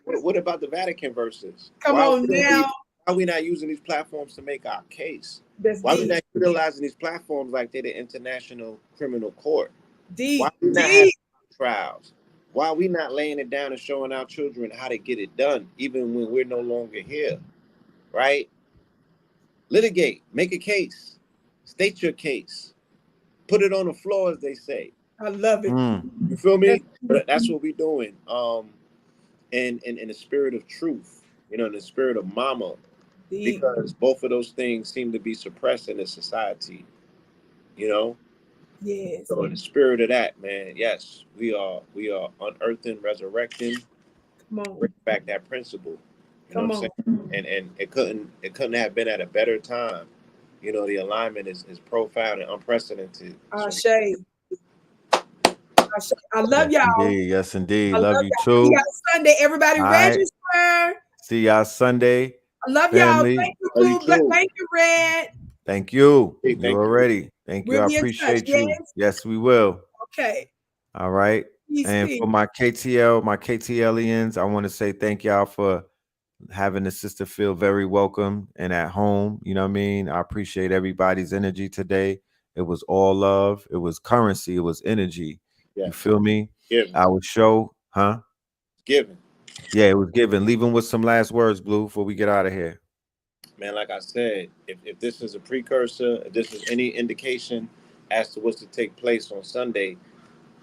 What about the Vatican verses? Come on now. Why are we not using these platforms to make our case? That's Why are we deep. not utilizing these platforms like they're the International Criminal Court? Deep. Why are we not having trials? Why are we not laying it down and showing our children how to get it done, even when we're no longer here? Right? Litigate, make a case, state your case, put it on the floor, as they say. I love it. You feel me? But that's what we're doing. And in the spirit of truth, you know, in the spirit of mama, Deep. because both of those things seem to be suppressed in the society, you know. Yes. So in the spirit of that, man, yes, we are unearthing, resurrecting, bring back that principle. You know what I'm saying? And it couldn't have been at a better time. You know, the alignment is profound and unprecedented. Shay. I love y'all. Indeed. Yes, indeed. I Love you y'all. too. See y'all Sunday. Everybody All right. register. See y'all Sunday. I love Family. y'all. Thank you, Blue. Thank you, Red. Thank you. Hey, You already. Thank you. We'll I be in appreciate touch, you. yes? Yes, we will. Okay. All right. Peace, And peace. for my KTLians, I want to say thank y'all for having the sister feel very welcome and at home. You know what I mean? I appreciate everybody's energy today. It was all love. It was currency. It was energy. Yeah. You feel me? Giving. Our show, huh? Giving. Yeah, it was given. Leave them with some last words, Blue, before we get out of here. Man, like I said, if this is a precursor, if this is any indication as to what's to take place on Sunday,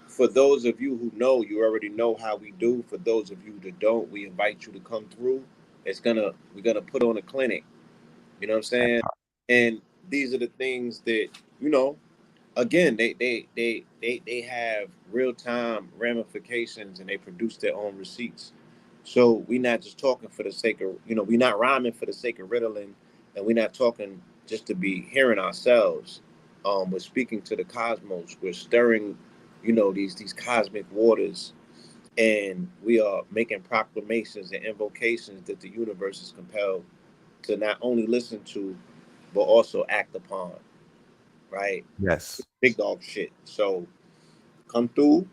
for those of you who know, you already know how we do. For those of you that don't, we invite you to come through. We're gonna put on a clinic. You know what I'm saying? And these are the things that, you know, again, they have real-time ramifications and they produce their own receipts. So we're not just talking for the sake of, you know, we're not rhyming for the sake of riddling, and we're not talking just to be hearing ourselves. We're speaking to the cosmos. We're stirring, you know, these cosmic waters, and we are making proclamations and invocations that the universe is compelled to not only listen to, but also act upon. Right? Yes. Big dog shit. So come through.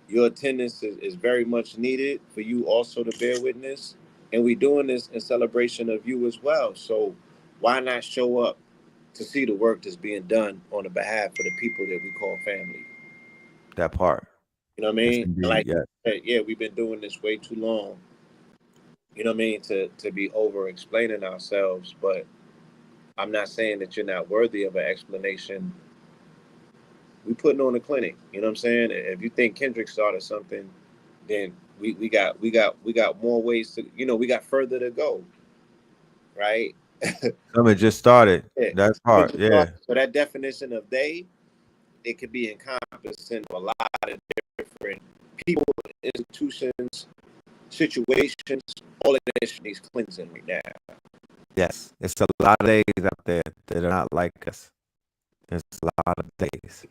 Your attendance is very much needed for you also to bear witness. And we're doing this in celebration of you as well. So why not show up to see the work that's being done on the behalf of the people that we call family? That part. You know what I mean? Yes, indeed, like, yes. yeah, we've been doing this way too long. You know what I mean? To be over explaining ourselves. But I'm not saying that you're not worthy of an explanation. We putting on a clinic, you know what I'm saying? If you think Kendrick started something, then we got more ways to, you know, we got further to go, right? Something just started. Yeah. That part, yeah. So that definition of they, it could be encompassing a lot of different people, institutions, situations. All of that shit needs cleansing right now. Yes, it's a lot of days out there that are not like us. There's a lot of days.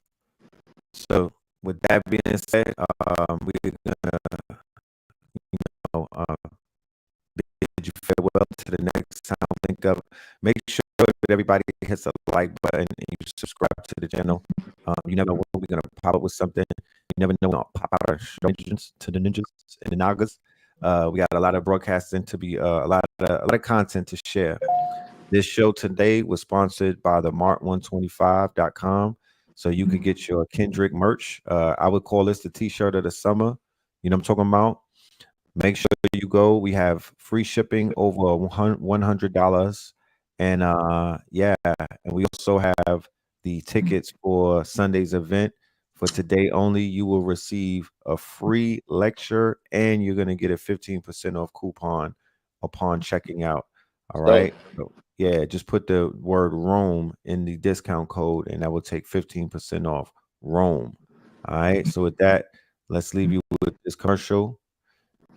So with that being said, we're gonna, bid you farewell to the next time link up. Make sure that everybody hits the like button and you subscribe to the channel. You never know when we're gonna pop up with something. You never know when I'll pop out our ninjas to the ninjas and the nagas. We got a lot of broadcasting to be a lot of content to share. This show today was sponsored by the Mart125.com. So you could get your Kendrick merch. I would call this the t-shirt of the summer. You know what I'm talking about? Make sure you go. We have free shipping over $100. And yeah, and we also have the tickets for Sunday's event. For today only, you will receive a free lecture and you're going to get a 15% off coupon upon checking out. All right. So, yeah, just put the word Rome in the discount code and that will take 15% off Rome. All right. So with that, let's leave you with this commercial.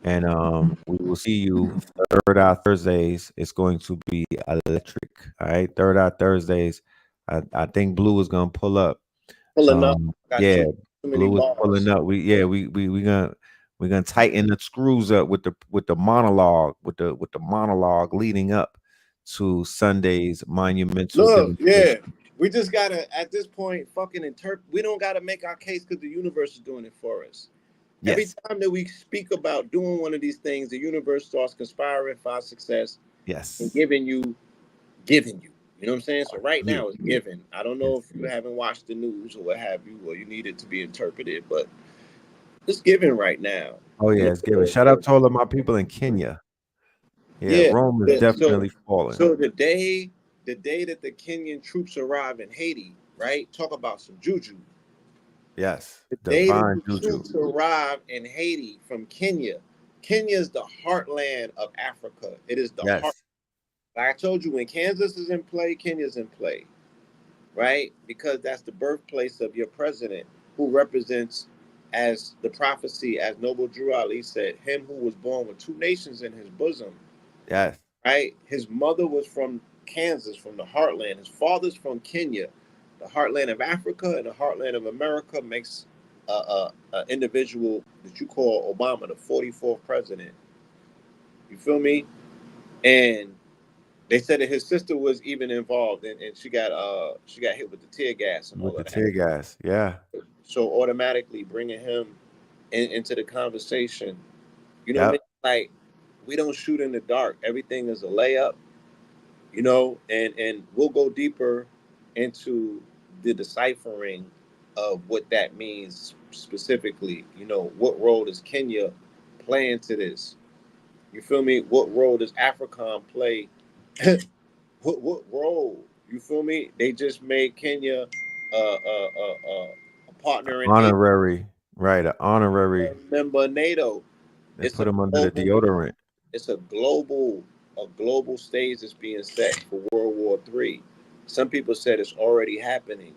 And we will see you Third Eye Thursdays. It's going to be electric. All right. Third Eye Thursdays. I think Blue is gonna pull up. Pulling up. Yeah, too many Blue is bars. pulling up. We're gonna tighten the screws up with the monologue, with the monologue leading up to Sunday's monumental Look, yeah. We just gotta, at this point, fucking interpret. We don't gotta make our case because the universe is doing it for us. Yes. Every time that we speak about doing one of these things, the universe starts conspiring for our success. Yes. And giving you. You know what I'm saying? So right now it's Yeah. given. I don't know if you haven't watched the news or what have you, or you need it to be interpreted, but it's given right now. Oh yeah, it's given. Shout out to all of my people in Kenya. Yeah, Rome is definitely falling. So the day that the Kenyan troops arrive in Haiti, right? Talk about some juju. Yes, the day divine that the juju. troops arrive in Haiti from Kenya. Kenya is the heartland of Africa. It is the heart. Like I told you, when Kansas is in play, Kenya's in play, right? Because that's the birthplace of your president, who represents, as the prophecy, as Noble Drew Ali said, him who was born with 2 nations in his bosom. Yes. Right? His mother was from Kansas, from the heartland. His father's from Kenya. The heartland of Africa and the heartland of America makes an individual that you call Obama, the 44th president. You feel me? And they said that his sister was even involved, and she got hit with the tear gas and all of that. Tear gas, yeah. So automatically bringing him into the conversation, you know what I mean? Like, we don't shoot in the dark. Everything is a layup, you know, and we'll go deeper into the deciphering of what that means specifically. You know, what role does Kenya play into this? You feel me? What role does African play? what role? You feel me? They just made Kenya a partner in honorary, right? An honorary member of NATO. They put them under the deodorant. It's a global stage that's being set for World War III. Some people said it's already happening.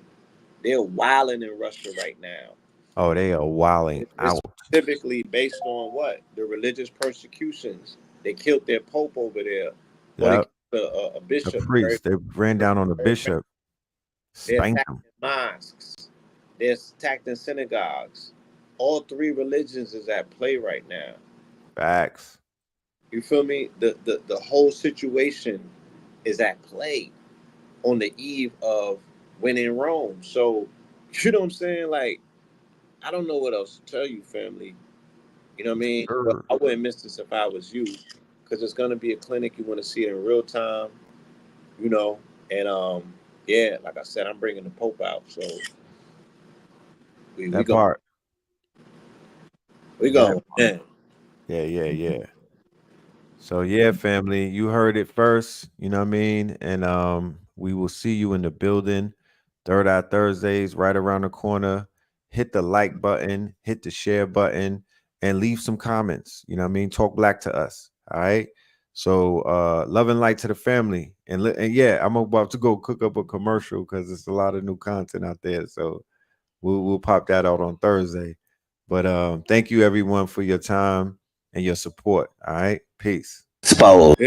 They're wilding in Russia right now. Oh, they are wilding out. Specifically based on what? The religious persecutions. They killed their pope over there. Yep. A bishop. A priest. They ran down on a bishop. They Spanked attacked mosques. They're attacked in synagogues. All 3 religions is at play right now. Facts. You feel me? The whole situation is at play on the eve of when in Rome. So, you know what I'm saying? Like, I don't know what else to tell you, family. You know what I mean? But I wouldn't miss this if I was you, because it's going to be a clinic. You want to see it in real time, you know? And, yeah, like I said, I'm bringing the Pope out. So, we go. We go. Yeah. So yeah, family, you heard it first, you know what I mean? And we will see you in the building. Third Eye Thursdays right around the corner. Hit the like button, hit the share button, and leave some comments. You know what I mean? Talk black to us. All right. So love and light to the family. And yeah, I'm about to go cook up a commercial because there's a lot of new content out there. So we'll pop that out on Thursday. But thank you everyone for your time and your support. All right. Peace. Exposed.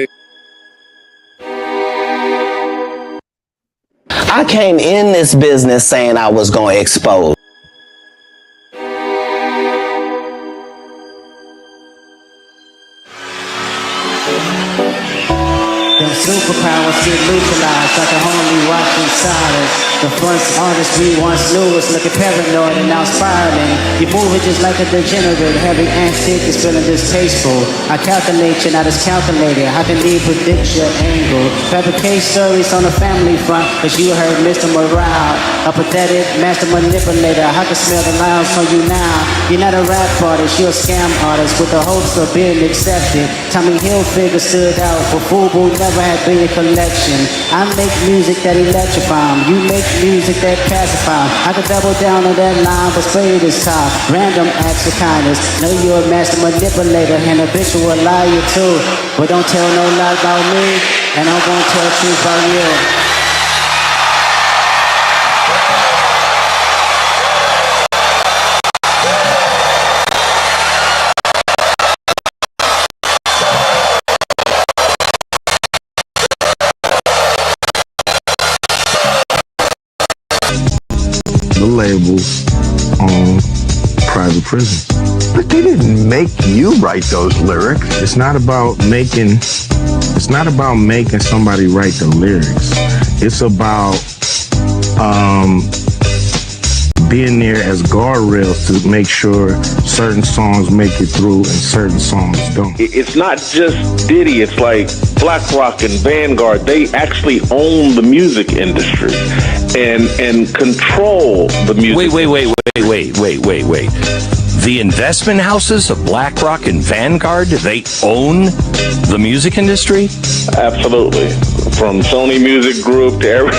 I came in this business saying I was going to expose. Superpowers get neutralized like a homely watching silence. The front's artist we once knew was looking paranoid and now spiraling. You moving just like a degenerate, heavy antique is feeling distasteful. I calculate you, not as calculated. How can we predict your angle? Fabricate stories on the family front, cause you heard Mr. Morale, a pathetic master manipulator. I can smell the lines from you now. You're not a rap artist, you're a scam artist with the hopes of being accepted. Tommy Hilfiger stood out, but FUBU never had been a collection. I make music that electrify. You make music that pacify. I could double down on that line, but spray this time. Random acts of kindness. Know you're a master manipulator and habitual liar too. But don't tell no lie about me, and I'm gonna tell the truth about you. The labels on private prison. But they didn't make you write those lyrics. It's not about making somebody write the lyrics. It's about being there as guardrails to make sure certain songs make it through and certain songs don't. It's not just Diddy, it's like BlackRock and Vanguard. They actually own the music industry and control the music. Wait. The investment houses of BlackRock and Vanguard, they own the music industry? Absolutely. From Sony Music Group to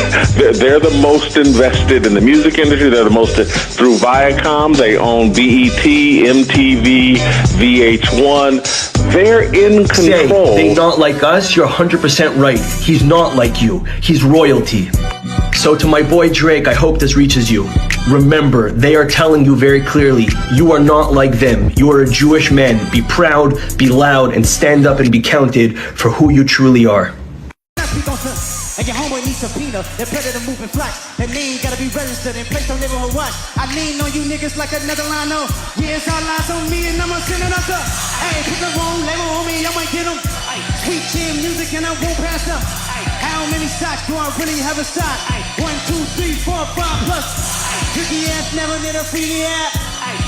they're the most invested in the music industry. They're the most through Viacom. They own BET, MTV, VH1. They're in control. They not like us. You're 100% right. He's not like you. He's royalty. So to my boy Drake, I hope this reaches you. Remember, they are telling you very clearly, you are not like them. You are a Jewish man. Be proud, be loud, and stand up and be counted for who you truly are. And your homeboy needs subpoena. They're better than moving flocks. That name gotta be registered and placed on neighborhood watch. I lean on you niggas like another line on. Yeah, it's all lies on me and I'ma send it up. Hey, put the wrong label on me, I might get them. Sweet chin music and I won't pass up. How many stocks do I really have a stock? 1, 2, 3, 4, 5 plus. Vicki ass never did a freebie app.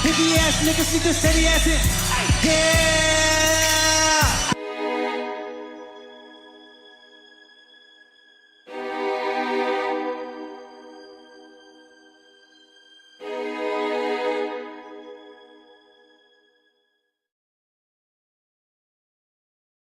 Vicki ass niggas see the steady ass in. Yeah.